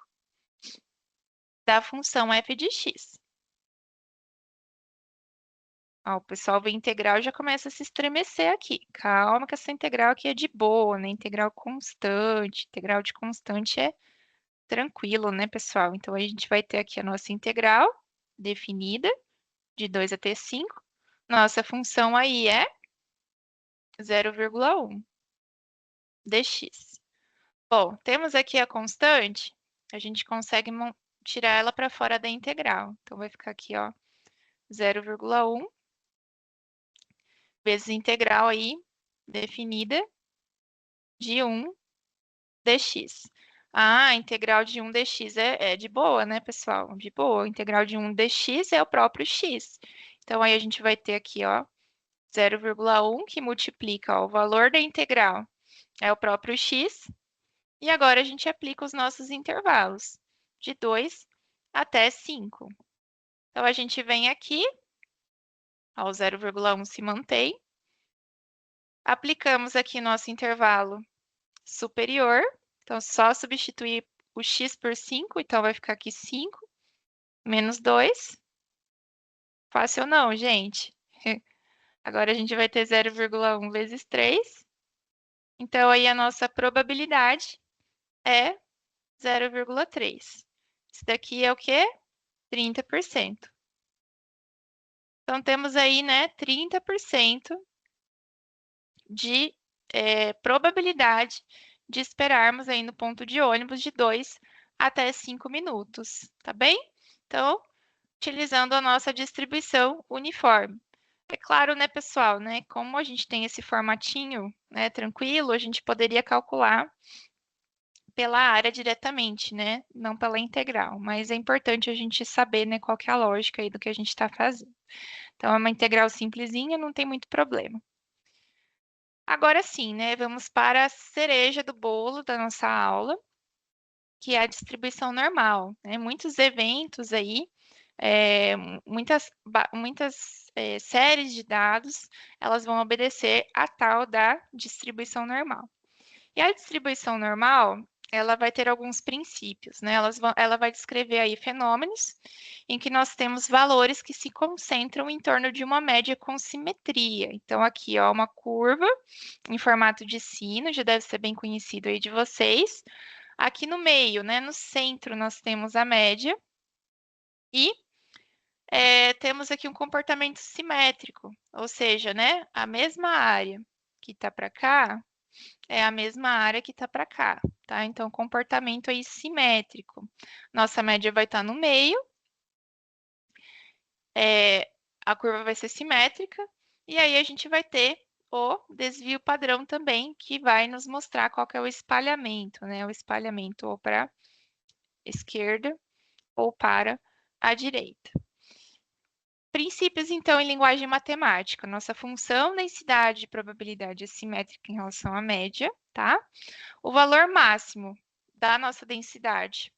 da função f de x. Ó, o pessoal vê integral e já começa a se estremecer aqui. Calma que essa integral aqui é de boa, né? Integral constante. Integral de constante é tranquilo, né, pessoal? Então, a gente vai ter aqui a nossa integral definida, de 2 até 5. Nossa função aí é 0,1 dx. Bom, temos aqui a constante, a gente consegue tirar ela para fora da integral. Então, vai ficar aqui, ó, 0,1 vezes integral aí, definida, de 1 dx. A integral de 1 dx é de boa, né, pessoal? De boa. A integral de 1 dx é o próprio x. Então, aí a gente vai ter aqui, ó, 0,1 que multiplica ó, o valor da integral é o próprio x. E agora a gente aplica os nossos intervalos, de 2 até 5. Então, a gente vem aqui, ó, o 0,1 se mantém. Aplicamos aqui nosso intervalo superior. Então, só substituir o x por 5, então vai ficar aqui 5 menos 2. Fácil ou não, gente? Agora a gente vai ter 0,1 vezes 3. Então, aí a nossa probabilidade é 0,3. Isso daqui é o quê? 30%. Então, temos aí, né, 30% de probabilidade de esperarmos aí no ponto de ônibus de 2 até 5 minutos, tá bem? Então, utilizando a nossa distribuição uniforme. É claro, né, pessoal, né, como a gente tem esse formatinho, né, tranquilo, a gente poderia calcular pela área diretamente, né, não pela integral, mas é importante a gente saber, né, qual que é a lógica aí do que a gente está fazendo. Então, é uma integral simplesinha, não tem muito problema. Agora sim, né, vamos para a cereja do bolo da nossa aula, que é a distribuição normal, né? Muitos eventos aí muitas séries de dados, elas vão obedecer a tal da distribuição normal. E a distribuição normal, ela vai ter alguns princípios, né? Ela vai descrever aí fenômenos em que nós temos valores que se concentram em torno de uma média com simetria. Então, aqui, ó, uma curva em formato de sino, já deve ser bem conhecido aí de vocês. Aqui no meio, né, no centro, nós temos a média e temos aqui um comportamento simétrico, ou seja, né, a mesma área que está para cá é a mesma área que está para cá, tá? Então, comportamento aí simétrico. Nossa média vai estar no meio, a curva vai ser simétrica, e aí a gente vai ter o desvio padrão também, que vai nos mostrar qual que é o espalhamento, né? O espalhamento ou para a esquerda ou para a direita. Princípios, então, em linguagem matemática. Nossa função, densidade e probabilidade é simétrica em relação à média, tá? O valor máximo da nossa densidade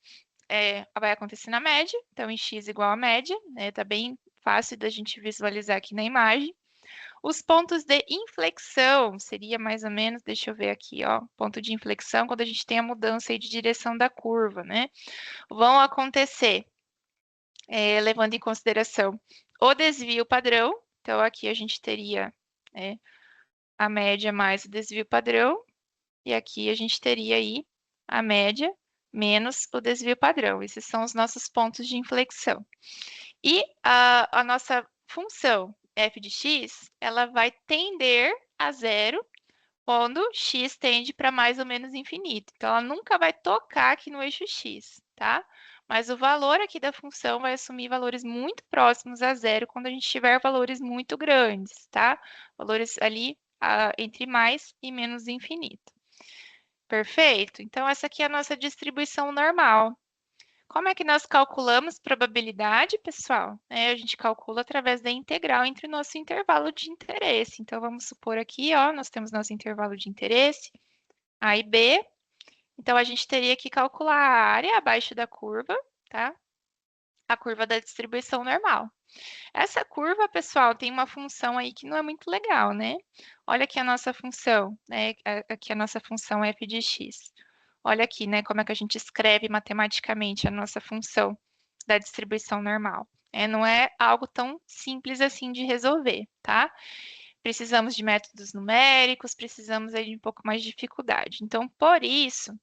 vai acontecer na média, então em x igual a média, né? Tá bem fácil da gente visualizar aqui na imagem. Os pontos de inflexão seria mais ou menos, deixa eu ver aqui, ó, ponto de inflexão quando a gente tem a mudança aí de direção da curva, né? Vão acontecer levando em consideração o desvio padrão. Então, aqui a gente teria a média mais o desvio padrão. E aqui a gente teria aí a média menos o desvio padrão. Esses são os nossos pontos de inflexão. E a nossa função f de x, ela vai tender a zero quando x tende para mais ou menos infinito. Então, ela nunca vai tocar aqui no eixo x, tá? Mas o valor aqui da função vai assumir valores muito próximos a zero quando a gente tiver valores muito grandes, tá? Valores ali entre mais e menos infinito. Perfeito? Então, essa aqui é a nossa distribuição normal. Como é que nós calculamos probabilidade, pessoal? A gente calcula através da integral entre o nosso intervalo de interesse. Então, vamos supor aqui, ó, nós temos nosso intervalo de interesse, A e B. Então, a gente teria que calcular a área abaixo da curva, tá? A curva da distribuição normal. Essa curva, pessoal, tem uma função aí que não é muito legal, né? Olha aqui a nossa função, né? Aqui a nossa função f de x. Olha aqui, né, como é que a gente escreve matematicamente a nossa função da distribuição normal. Não é algo tão simples assim de resolver, tá? Precisamos de métodos numéricos, precisamos aí de um pouco mais de dificuldade. Então, por isso,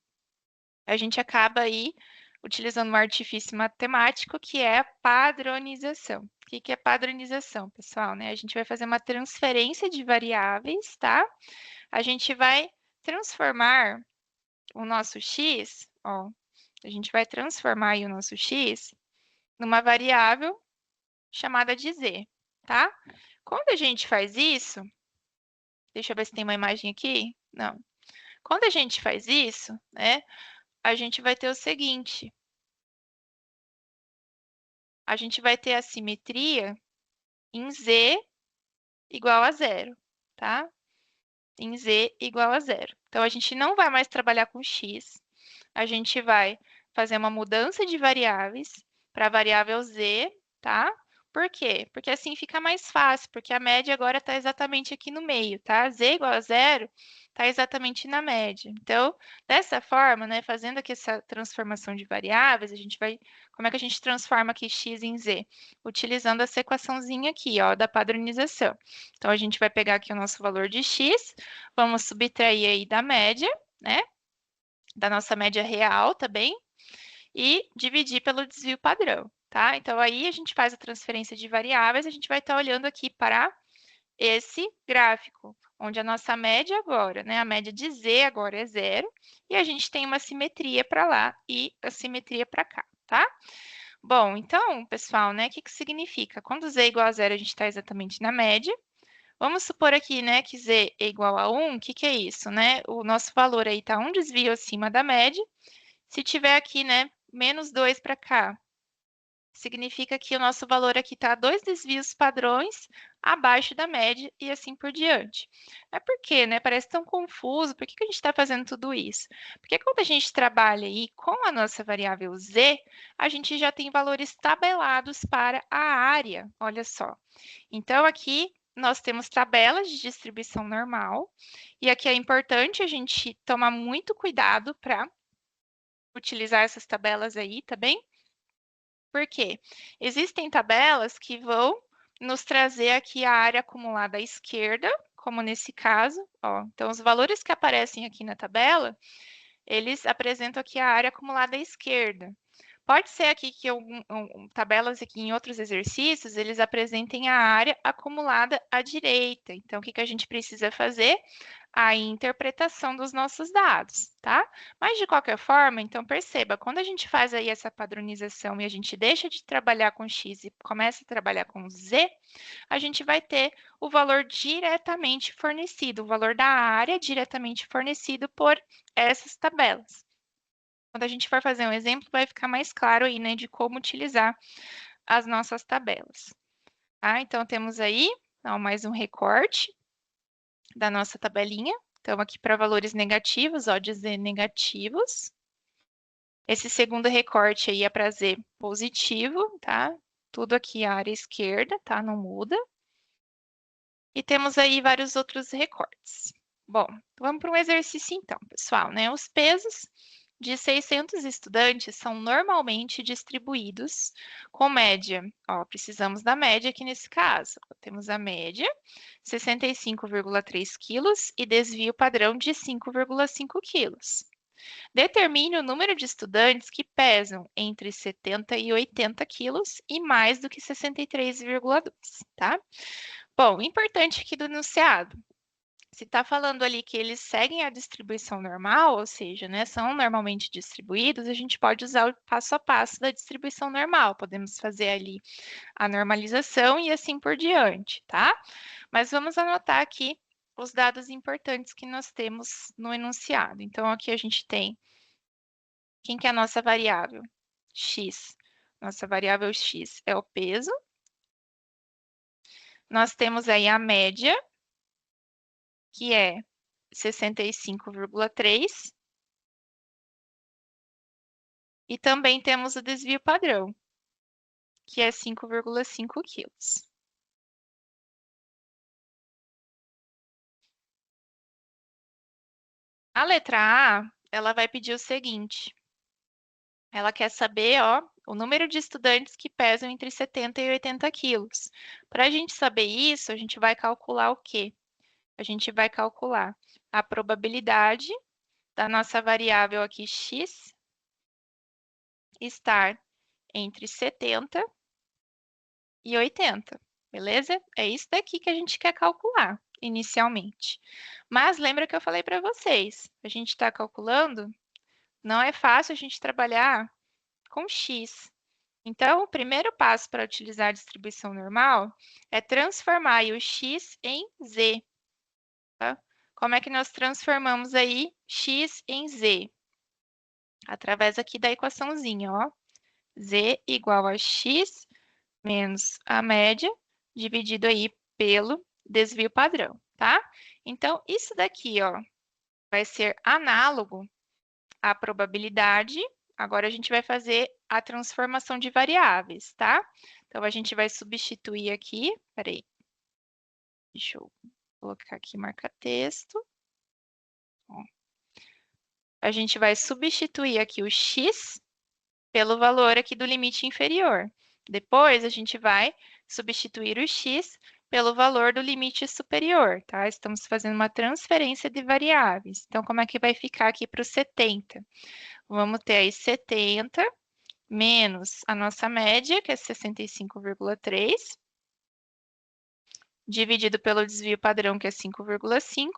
a gente acaba aí utilizando um artifício matemático que é a padronização. O que é padronização, pessoal? A gente vai fazer uma transferência de variáveis, tá? A gente vai transformar o nosso x, ó, a gente vai transformar aí o nosso x numa variável chamada de z, tá? Quando a gente faz isso, deixa eu ver se tem uma imagem aqui. Não. Quando a gente faz isso, né, a gente vai ter o seguinte. A gente vai ter a simetria em z igual a zero, tá? Em z igual a zero. Então, a gente não vai mais trabalhar com x, a gente vai fazer uma mudança de variáveis para a variável z, tá? Por quê? Porque assim fica mais fácil, porque a média agora está exatamente aqui no meio, tá? Z igual a zero está exatamente na média. Então, dessa forma, né, fazendo aqui essa transformação de variáveis, a gente vai... Como é que a gente transforma aqui x em z? Utilizando essa equaçãozinha aqui, ó, da padronização. Então, a gente vai pegar aqui o nosso valor de x, vamos subtrair aí da média, né? Da nossa média real, tá bem? E dividir pelo desvio padrão, tá? Então, aí a gente faz a transferência de variáveis, a gente vai estar olhando aqui para esse gráfico, onde a nossa média agora, né? A média de z agora é zero, e a gente tem uma simetria para lá e a simetria para cá, tá? Bom, então, pessoal, né? O que significa? Quando z é igual a zero, a gente está exatamente na média. Vamos supor aqui, né, que z é igual a 1, o que é isso, né? O nosso valor aí está um desvio acima da média. Se tiver aqui, né, menos 2 para cá, significa que o nosso valor aqui está 2 desvios padrões abaixo da média e assim por diante. Mas por quê, né? Parece tão confuso. Por que a gente está fazendo tudo isso? Porque quando a gente trabalha aí com a nossa variável z, a gente já tem valores tabelados para a área. Olha só. Então, aqui nós temos tabelas de distribuição normal. E aqui é importante a gente tomar muito cuidado para utilizar essas tabelas aí, tá bem? Por quê? Existem tabelas que vão nos trazer aqui a área acumulada à esquerda, como nesse caso, ó. Então, os valores que aparecem aqui na tabela, eles apresentam aqui a área acumulada à esquerda. Pode ser aqui que tabelas aqui em outros exercícios, eles apresentem a área acumulada à direita. Então, o que a gente precisa fazer? A interpretação dos nossos dados, tá? Mas, de qualquer forma, então, perceba, quando a gente faz aí essa padronização e a gente deixa de trabalhar com X e começa a trabalhar com Z, a gente vai ter o valor diretamente fornecido, o valor da área diretamente fornecido por essas tabelas. Quando a gente for fazer um exemplo, vai ficar mais claro aí, né, de como utilizar as nossas tabelas. Tá? Então, temos aí mais um recorte da nossa tabelinha. Então, aqui para valores negativos, ó, dizer negativos. Esse segundo recorte aí é para Z positivo, tá? Tudo aqui a área esquerda, tá? Não muda. E temos aí vários outros recortes. Bom, vamos para um exercício então, pessoal, né? Os pesos de 600 estudantes são normalmente distribuídos com média. Ó, precisamos da média aqui nesse caso. Temos a média, 65,3 quilos, e desvio padrão de 5,5 quilos. Determine o número de estudantes que pesam entre 70 e 80 quilos e mais do que 63,2, tá? Bom, importante aqui do enunciado. Se está falando ali que eles seguem a distribuição normal, ou seja, né, são normalmente distribuídos, a gente pode usar o passo a passo da distribuição normal. Podemos fazer ali a normalização e assim por diante, tá? Mas vamos anotar aqui os dados importantes que nós temos no enunciado. Então, aqui a gente tem quem que é a nossa variável? X. Nossa variável X é o peso. Nós temos aí a média, que é 65,3. E também temos o desvio padrão, que é 5,5 quilos. A letra A, ela vai pedir o seguinte. Ela quer saber, ó, o número de estudantes que pesam entre 70 e 80 quilos. Para a gente saber isso, a gente vai calcular o quê? A gente vai calcular a probabilidade da nossa variável aqui, x, estar entre 70 e 80, beleza? É isso daqui que a gente quer calcular inicialmente. Mas lembra que eu falei para vocês, a gente está calculando, não é fácil a gente trabalhar com x. Então, o primeiro passo para utilizar a distribuição normal é transformar aí o x em z. Tá? Como é que nós transformamos aí x em z? Através aqui da equaçãozinha, ó. Z igual a x menos a média, dividido aí pelo desvio padrão, tá? Então, isso daqui, ó, vai ser análogo à probabilidade. Agora, a gente vai fazer a transformação de variáveis, tá? Então, a gente vai substituir aqui, peraí, deixa eu colocar aqui marca-texto. A gente vai substituir aqui o x pelo valor aqui do limite inferior. Depois, a gente vai substituir o x pelo valor do limite superior, tá? Estamos fazendo uma transferência de variáveis. Então, como é que vai ficar aqui para o 70? Vamos ter aí 70 menos a nossa média, que é 65,3, dividido pelo desvio padrão, que é 5,5.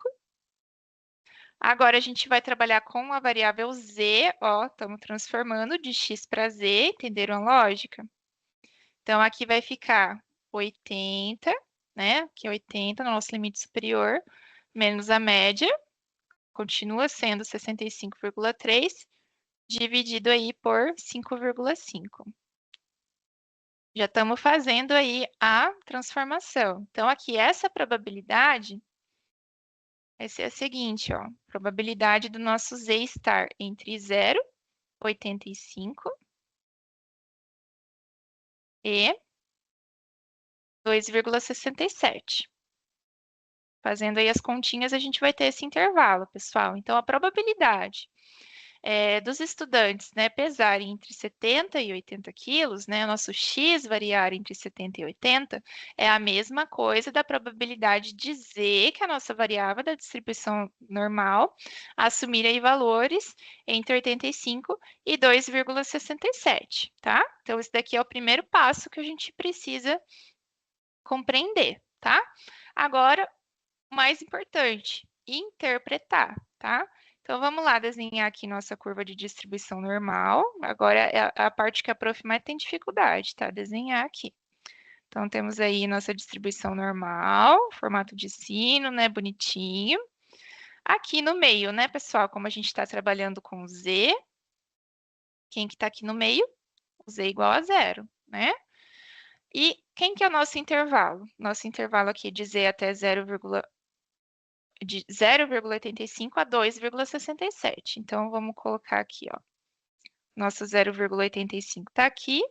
Agora, a gente vai trabalhar com a variável z, ó, estamos transformando de x para z, entenderam a lógica? Então, aqui vai ficar 80, né? Aqui é 80 no nosso limite superior, menos a média, continua sendo 65,3, dividido aí por 5,5. Já estamos fazendo aí a transformação. Então, aqui, essa probabilidade vai ser a seguinte, ó. Probabilidade do nosso Z estar entre 0,85 e 2,67. Fazendo aí as continhas, a gente vai ter esse intervalo, pessoal. Então, a probabilidade dos estudantes, né, pesarem entre 70 e 80 quilos, né, o nosso X variar entre 70 e 80, é a mesma coisa da probabilidade de Z, que é a nossa variável da distribuição normal, assumir aí valores entre 85 e 2,67, tá? Então, esse daqui é o primeiro passo que a gente precisa compreender, tá? Agora, o mais importante, interpretar, tá? Então, vamos lá desenhar aqui nossa curva de distribuição normal. Agora é a parte que a prof mais tem dificuldade, tá? Desenhar aqui. Então, temos aí nossa distribuição normal, formato de sino, né? Bonitinho. Aqui no meio, né, pessoal? Como a gente está trabalhando com Z, quem que está aqui no meio? O Z igual a 0, né? E quem que é o nosso intervalo? Nosso intervalo aqui de Z até 0,85 a 2,67. Então, vamos colocar aqui, ó. Nosso 0,85 está aqui.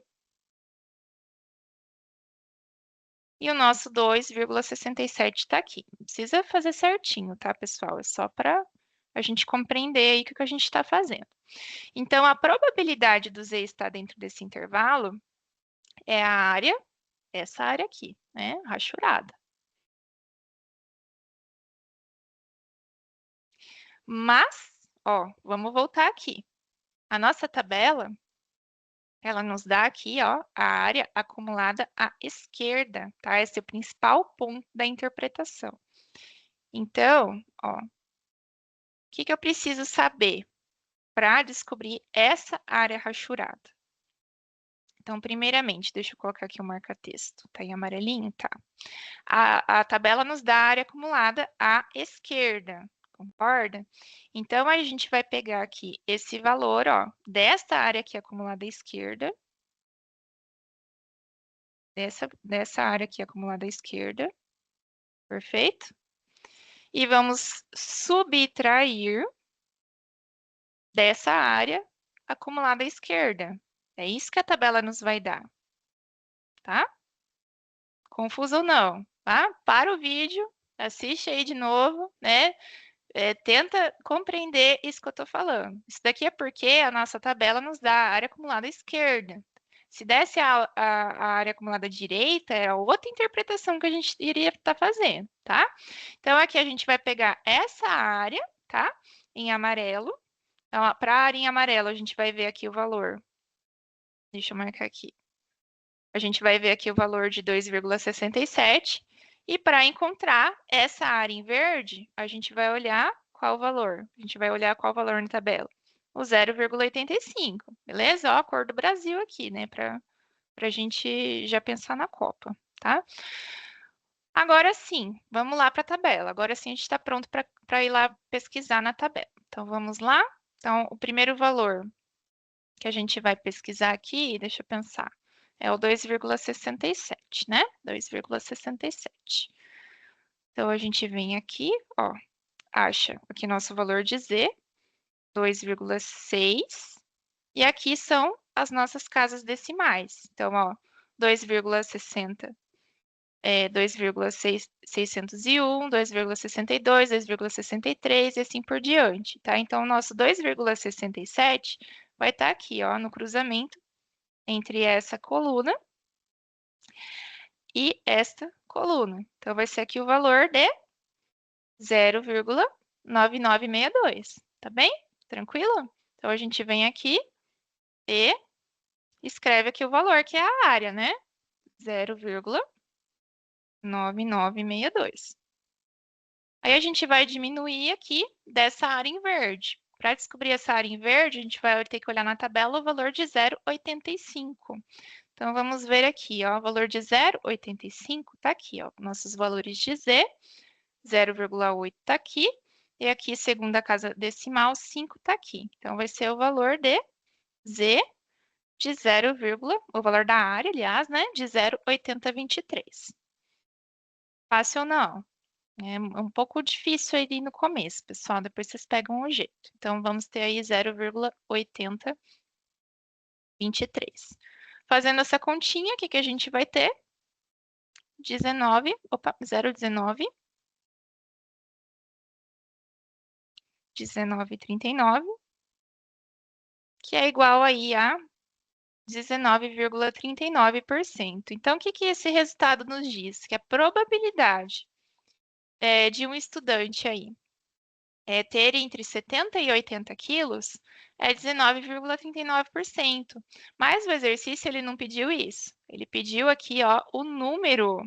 E o nosso 2,67 está aqui. Não precisa fazer certinho, tá, pessoal? É só para a gente compreender aí o que a gente está fazendo. Então, a probabilidade do Z estar dentro desse intervalo é a área, essa área aqui, né? Rachurada. Mas, ó, vamos voltar aqui. A nossa tabela, ela nos dá aqui, ó, a área acumulada à esquerda, tá? Esse é o principal ponto da interpretação. Então, ó, o que eu preciso saber para descobrir essa área rachurada? Então, primeiramente, deixa eu colocar aqui o marca-texto. Tá em amarelinho? Tá. A tabela nos dá a área acumulada à esquerda, concorda? Então, a gente vai pegar aqui esse valor, ó, desta área aqui acumulada à esquerda, dessa área aqui acumulada à esquerda, perfeito? E vamos subtrair dessa área acumulada à esquerda. É isso que a tabela nos vai dar, tá? Confuso ou não, tá? Para o vídeo, assiste aí de novo, né? Tenta compreender isso que eu estou falando. Isso daqui é porque a nossa tabela nos dá a área acumulada à esquerda. Se desse a área acumulada à direita, é outra interpretação que a gente iria estar fazendo, tá? Então, aqui a gente vai pegar essa área, tá? Em amarelo. Então, para a área em amarelo, a gente vai ver aqui o valor. Deixa eu marcar aqui. A gente vai ver aqui o valor de 2,67. E para encontrar essa área em verde, a gente vai olhar qual o valor? A gente vai olhar qual o valor na tabela? O 0,85, beleza? Ó, a cor do Brasil aqui, né? Para a gente já pensar na Copa, tá? Agora sim, vamos lá para a tabela. Agora sim a gente está pronto para ir lá pesquisar na tabela. Então, vamos lá? Então, o primeiro valor que a gente vai pesquisar aqui, deixa eu pensar, é o 2,67, né? 2,67. Então, a gente vem aqui, ó, acha aqui nosso valor de Z, 2,6, e aqui são as nossas casas decimais. Então, ó, 2,60 2,601, 2,62, 2,63 e assim por diante, tá? Então, o nosso 2,67 vai estar aqui, ó, no cruzamento entre essa coluna e esta coluna. Então, vai ser aqui o valor de 0,9962, tá bem? Tranquilo? Então, a gente vem aqui e escreve aqui o valor, que é a área, né? 0,9962. Aí a gente vai diminuir aqui dessa área em verde. Para descobrir essa área em verde, a gente vai ter que olhar na tabela o valor de 0,85. Então, vamos ver aqui, ó, o valor de 0,85 está aqui, ó, nossos valores de Z, 0,8 está aqui, e aqui, segunda casa decimal, 5 está aqui. Então, vai ser o valor de Z, de 0, o valor da área, aliás, né, de 0,8023. Fácil ou não? É um pouco difícil aí no começo, pessoal, depois vocês pegam o jeito. Então, vamos ter aí 0,8023. Fazendo essa continha, o que a gente vai ter? 0,19, 19,39, que é igual aí a 19,39%. Então, o que esse resultado nos diz? Que a probabilidade de um estudante aí ter entre 70 e 80 quilos é 19,39%. Mas o exercício ele não pediu isso. Ele pediu aqui ó, o número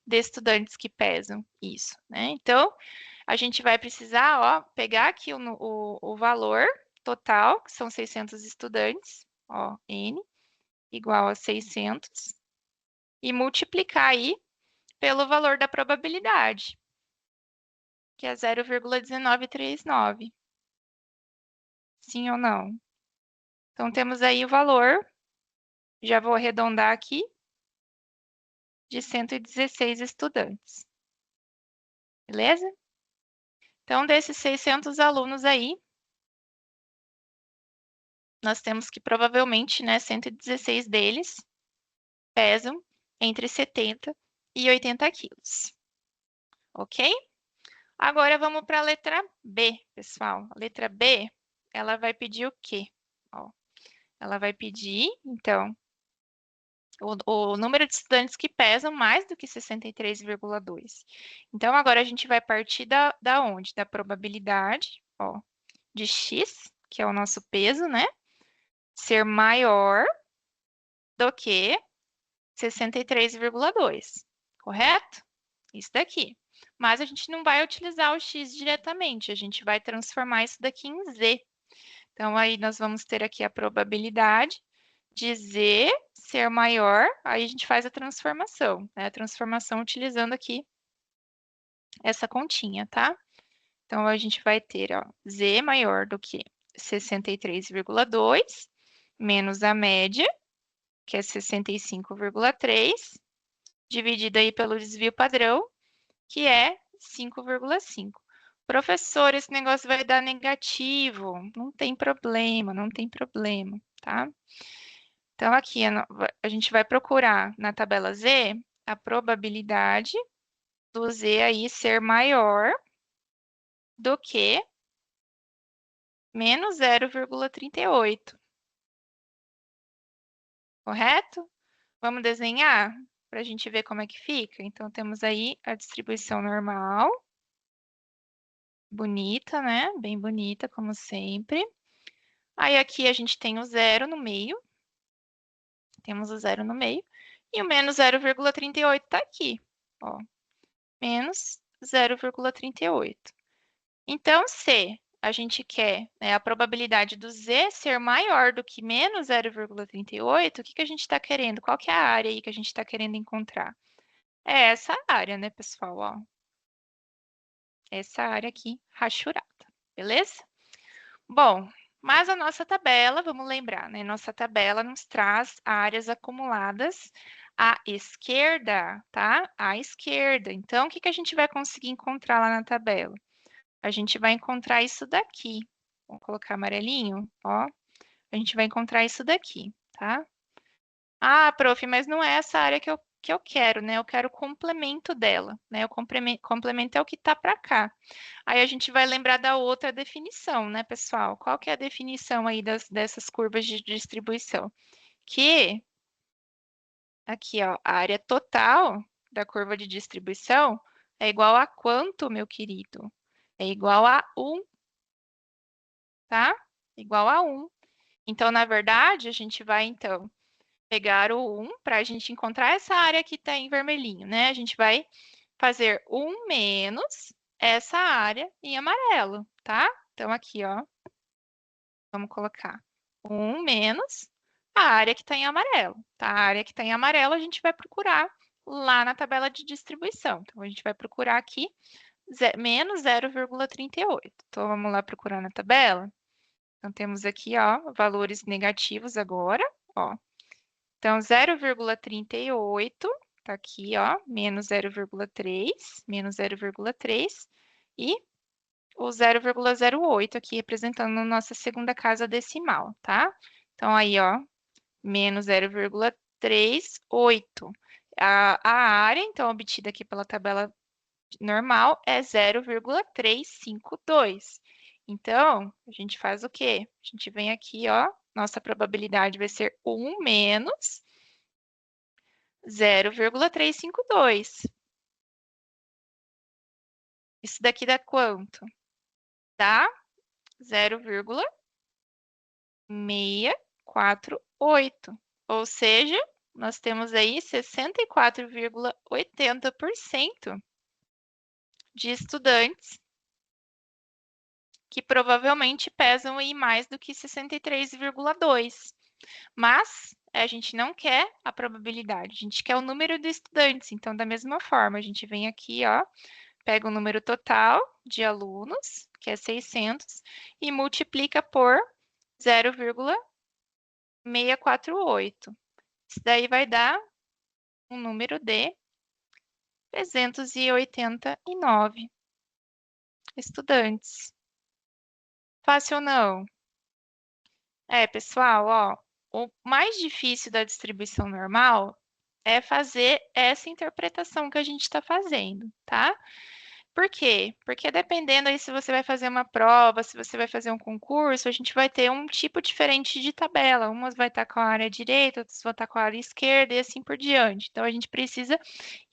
de estudantes que pesam isso, né? Então, a gente vai precisar ó, pegar aqui o valor total, que são 600 estudantes, ó, N, igual a 600, e multiplicar aí pelo valor da probabilidade, que é 0,1939. Sim ou não? Então, temos aí o valor, já vou arredondar aqui, de 116 estudantes. Beleza? Então, desses 600 alunos aí, nós temos que provavelmente, né, 116 deles pesam entre 70 e 80 quilos. Ok? Agora, vamos para a letra B, pessoal. A letra B, ela vai pedir o quê? Ó, ela vai pedir, então, o número de estudantes que pesam mais do que 63,2. Então, agora a gente vai partir da onde? Da probabilidade, ó, de x, que é o nosso peso, né? Ser maior do que 63,2, correto? Isso daqui. Mas a gente não vai utilizar o x diretamente, a gente vai transformar isso daqui em z. Então, aí nós vamos ter aqui a probabilidade de z ser maior, aí a gente faz a transformação, né? A transformação utilizando aqui essa continha, tá? Então, a gente vai ter, ó, z maior do que 63,2, menos a média, que é 65,3, dividido aí pelo desvio padrão, que é 5,5. Professor, esse negócio vai dar negativo. Não tem problema, não tem problema, tá? Então, aqui a gente vai procurar na tabela Z a probabilidade do Z aí ser maior do que menos 0,38. Correto? Vamos desenhar para a gente ver como é que fica? Então, temos aí a distribuição normal. Bonita, né? Bem bonita, como sempre. Aí, aqui a gente tem o zero no meio. Temos o zero no meio. E o menos 0,38 está aqui. Ó, menos 0,38. Então, se a gente quer, né, a probabilidade do z ser maior do que menos 0,38, o que a gente está querendo? Qual que é a área aí que a gente está querendo encontrar? É essa área, né, pessoal? Ó, essa área aqui, rachurada, beleza? Bom, mas a nossa tabela, vamos lembrar, né? Nossa tabela nos traz áreas acumuladas à esquerda, tá? À esquerda. Então, o que a gente vai conseguir encontrar lá na tabela? A gente vai encontrar isso daqui. Vou colocar amarelinho, ó. A gente vai encontrar isso daqui, tá? Ah, prof, mas não é essa área que eu quero, né? Eu quero o complemento dela, né? O complemento é o que tá para cá. Aí a gente vai lembrar da outra definição, né, pessoal? Qual que é a definição aí dessas curvas de distribuição? Que aqui, ó, a área total da curva de distribuição é igual a quanto, meu querido? É igual a 1, tá? Igual a 1. Então, na verdade, a gente vai, então, pegar o 1 para a gente encontrar essa área que está em vermelhinho, né? A gente vai fazer 1 menos essa área em amarelo, tá? Então, aqui, ó, vamos colocar 1 menos a área que está em amarelo, tá? A área que está em amarelo a gente vai procurar lá na tabela de distribuição. Então, a gente vai procurar aqui menos 0,38. Então, vamos lá procurar na tabela. Então, temos aqui, ó, valores negativos agora, ó. Então, 0,38, tá aqui, ó, menos 0,3, menos 0,3, e o 0,08 aqui representando a nossa segunda casa decimal, tá? Então, aí, ó, menos 0,38. A área, então, obtida aqui pela tabela normal é 0,352. Então, a gente faz o quê? A gente vem aqui, ó, nossa probabilidade vai ser 1 menos 0,352. Isso daqui dá quanto? Dá 0,648. Ou seja, nós temos aí 64,80% de estudantes que provavelmente pesam aí mais do que 63,2. Mas a gente não quer a probabilidade, a gente quer o número de estudantes. Então, da mesma forma, a gente vem aqui, ó, pega o número total de alunos, que é 600, e multiplica por 0,648. Isso daí vai dar um número de 389 estudantes. Fácil ou não? Pessoal, ó, o mais difícil da distribuição normal é fazer essa interpretação que a gente está fazendo, tá? Por quê? Porque dependendo aí se você vai fazer uma prova, se você vai fazer um concurso, a gente vai ter um tipo diferente de tabela. Umas vai estar com a área direita, outras vão estar com a área esquerda e assim por diante. Então, a gente precisa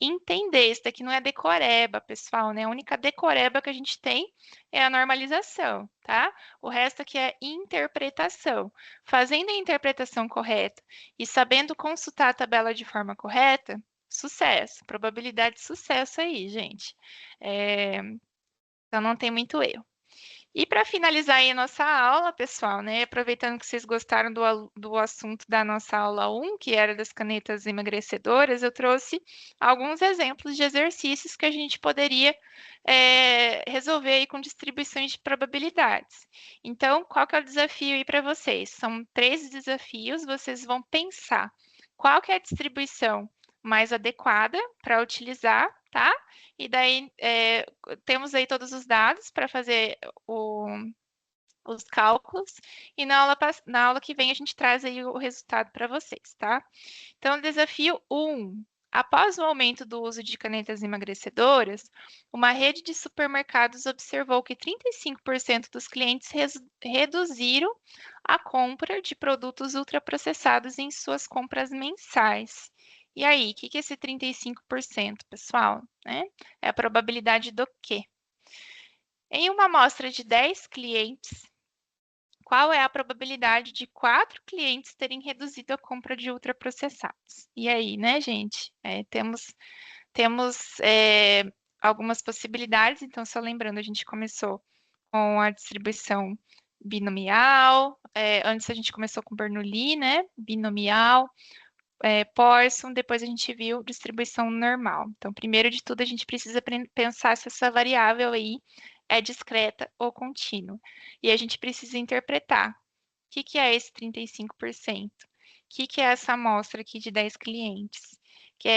entender. Isso daqui não é decoreba, pessoal, né? A única decoreba que a gente tem é a normalização, tá? O resto aqui é interpretação. Fazendo a interpretação correta e sabendo consultar a tabela de forma correta, sucesso, probabilidade de sucesso aí, gente. Então não tem muito erro. E para finalizar aí a nossa aula, pessoal, né? Aproveitando que vocês gostaram do assunto da nossa aula 1, que era das canetas emagrecedoras, eu trouxe alguns exemplos de exercícios que a gente poderia resolver aí com distribuições de probabilidades. Então, qual que é o desafio aí para vocês? São 3 desafios, vocês vão pensar qual que é a distribuição mais adequada para utilizar, tá? E daí temos aí todos os dados para fazer os cálculos, e na aula que vem a gente traz aí o resultado para vocês, tá? Então, desafio 1. Após o aumento do uso de canetas emagrecedoras, uma rede de supermercados observou que 35% dos clientes reduziram a compra de produtos ultraprocessados em suas compras mensais. E aí, o que é esse 35%, pessoal? Né? É a probabilidade do quê? Em uma amostra de 10 clientes, qual é a probabilidade de 4 clientes terem reduzido a compra de ultraprocessados? E aí, né, gente? Temos algumas possibilidades. Então, só lembrando, a gente começou com a distribuição binomial. Antes a gente começou com Bernoulli, né? Binomial. Poisson, depois a gente viu distribuição normal. Então, primeiro de tudo, a gente precisa pensar se essa variável aí é discreta ou contínua. E a gente precisa interpretar. O que é esse 35%? O que é essa amostra aqui de 10 clientes?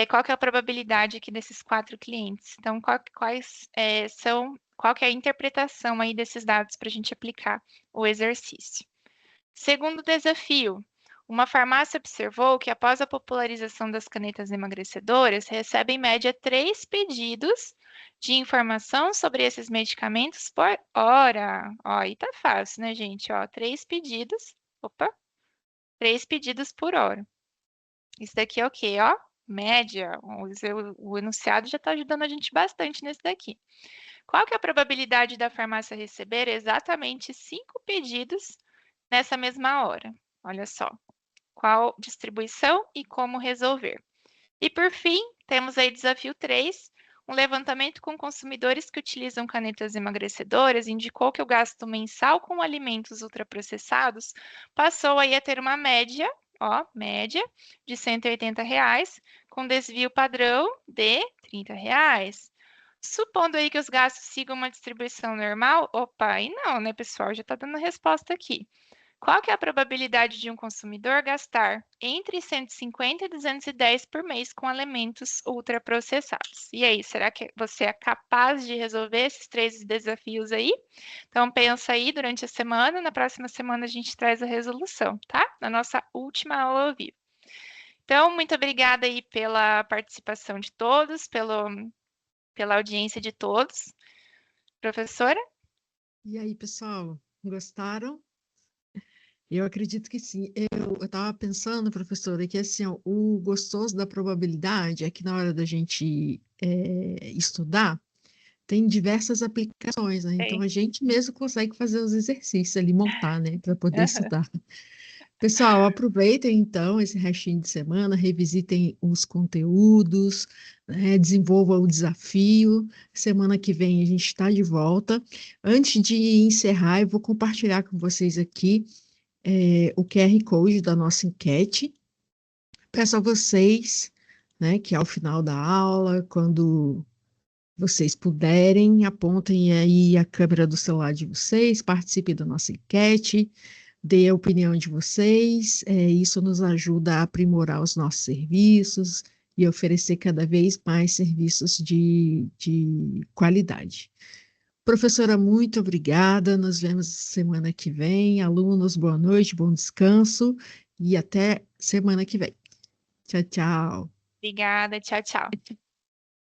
Qual que é a probabilidade aqui desses 4 clientes? Então, qual que é a interpretação aí desses dados para a gente aplicar o exercício? Segundo desafio, uma farmácia observou que após a popularização das canetas emagrecedoras, recebe em média 3 pedidos de informação sobre esses medicamentos por hora. Ó, aí tá fácil, né, gente? Ó, 3 pedidos. Opa! 3 pedidos por hora. Isso daqui é o quê, ó? Média. O enunciado já está ajudando a gente bastante nesse daqui. Qual que é a probabilidade da farmácia receber exatamente 5 pedidos nessa mesma hora? Olha só. Qual distribuição e como resolver. E por fim, temos aí desafio 3. Um levantamento com consumidores que utilizam canetas emagrecedoras indicou que o gasto mensal com alimentos ultraprocessados passou aí a ter uma média, ó, média de R$180, com desvio padrão de R$30. Supondo aí que os gastos sigam uma distribuição normal, opa, aí não, né, pessoal? Já está dando a resposta aqui. Qual que é a probabilidade de um consumidor gastar entre 150 e 210 por mês com alimentos ultraprocessados? E aí, será que você é capaz de resolver esses 3 desafios aí? Então, pensa aí durante a semana, na próxima semana a gente traz a resolução, tá? Na nossa última aula ao vivo. Então, muito obrigada aí pela participação de todos, pela audiência de todos. Professora? E aí, pessoal, gostaram? Eu acredito que sim. Eu estava pensando, professora, que assim, ó, o gostoso da probabilidade é que na hora da gente estudar, tem diversas aplicações, né? Então Bem. a gente mesmo consegue fazer os exercícios ali, montar, né, para poder estudar. Pessoal, aproveitem então esse restinho de semana, revisitem os conteúdos, né, desenvolvam o desafio. Semana que vem a gente está de volta. Antes de encerrar, eu vou compartilhar com vocês aqui o QR Code da nossa enquete. Peço a vocês, né, que ao final da aula, quando vocês puderem, apontem aí a câmera do celular de vocês, participem da nossa enquete, dê a opinião de vocês, isso nos ajuda a aprimorar os nossos serviços e oferecer cada vez mais serviços de qualidade. Professora, muito obrigada. Nos vemos semana que vem. Alunos, boa noite, bom descanso e até semana que vem. Tchau, tchau. Obrigada, tchau, tchau.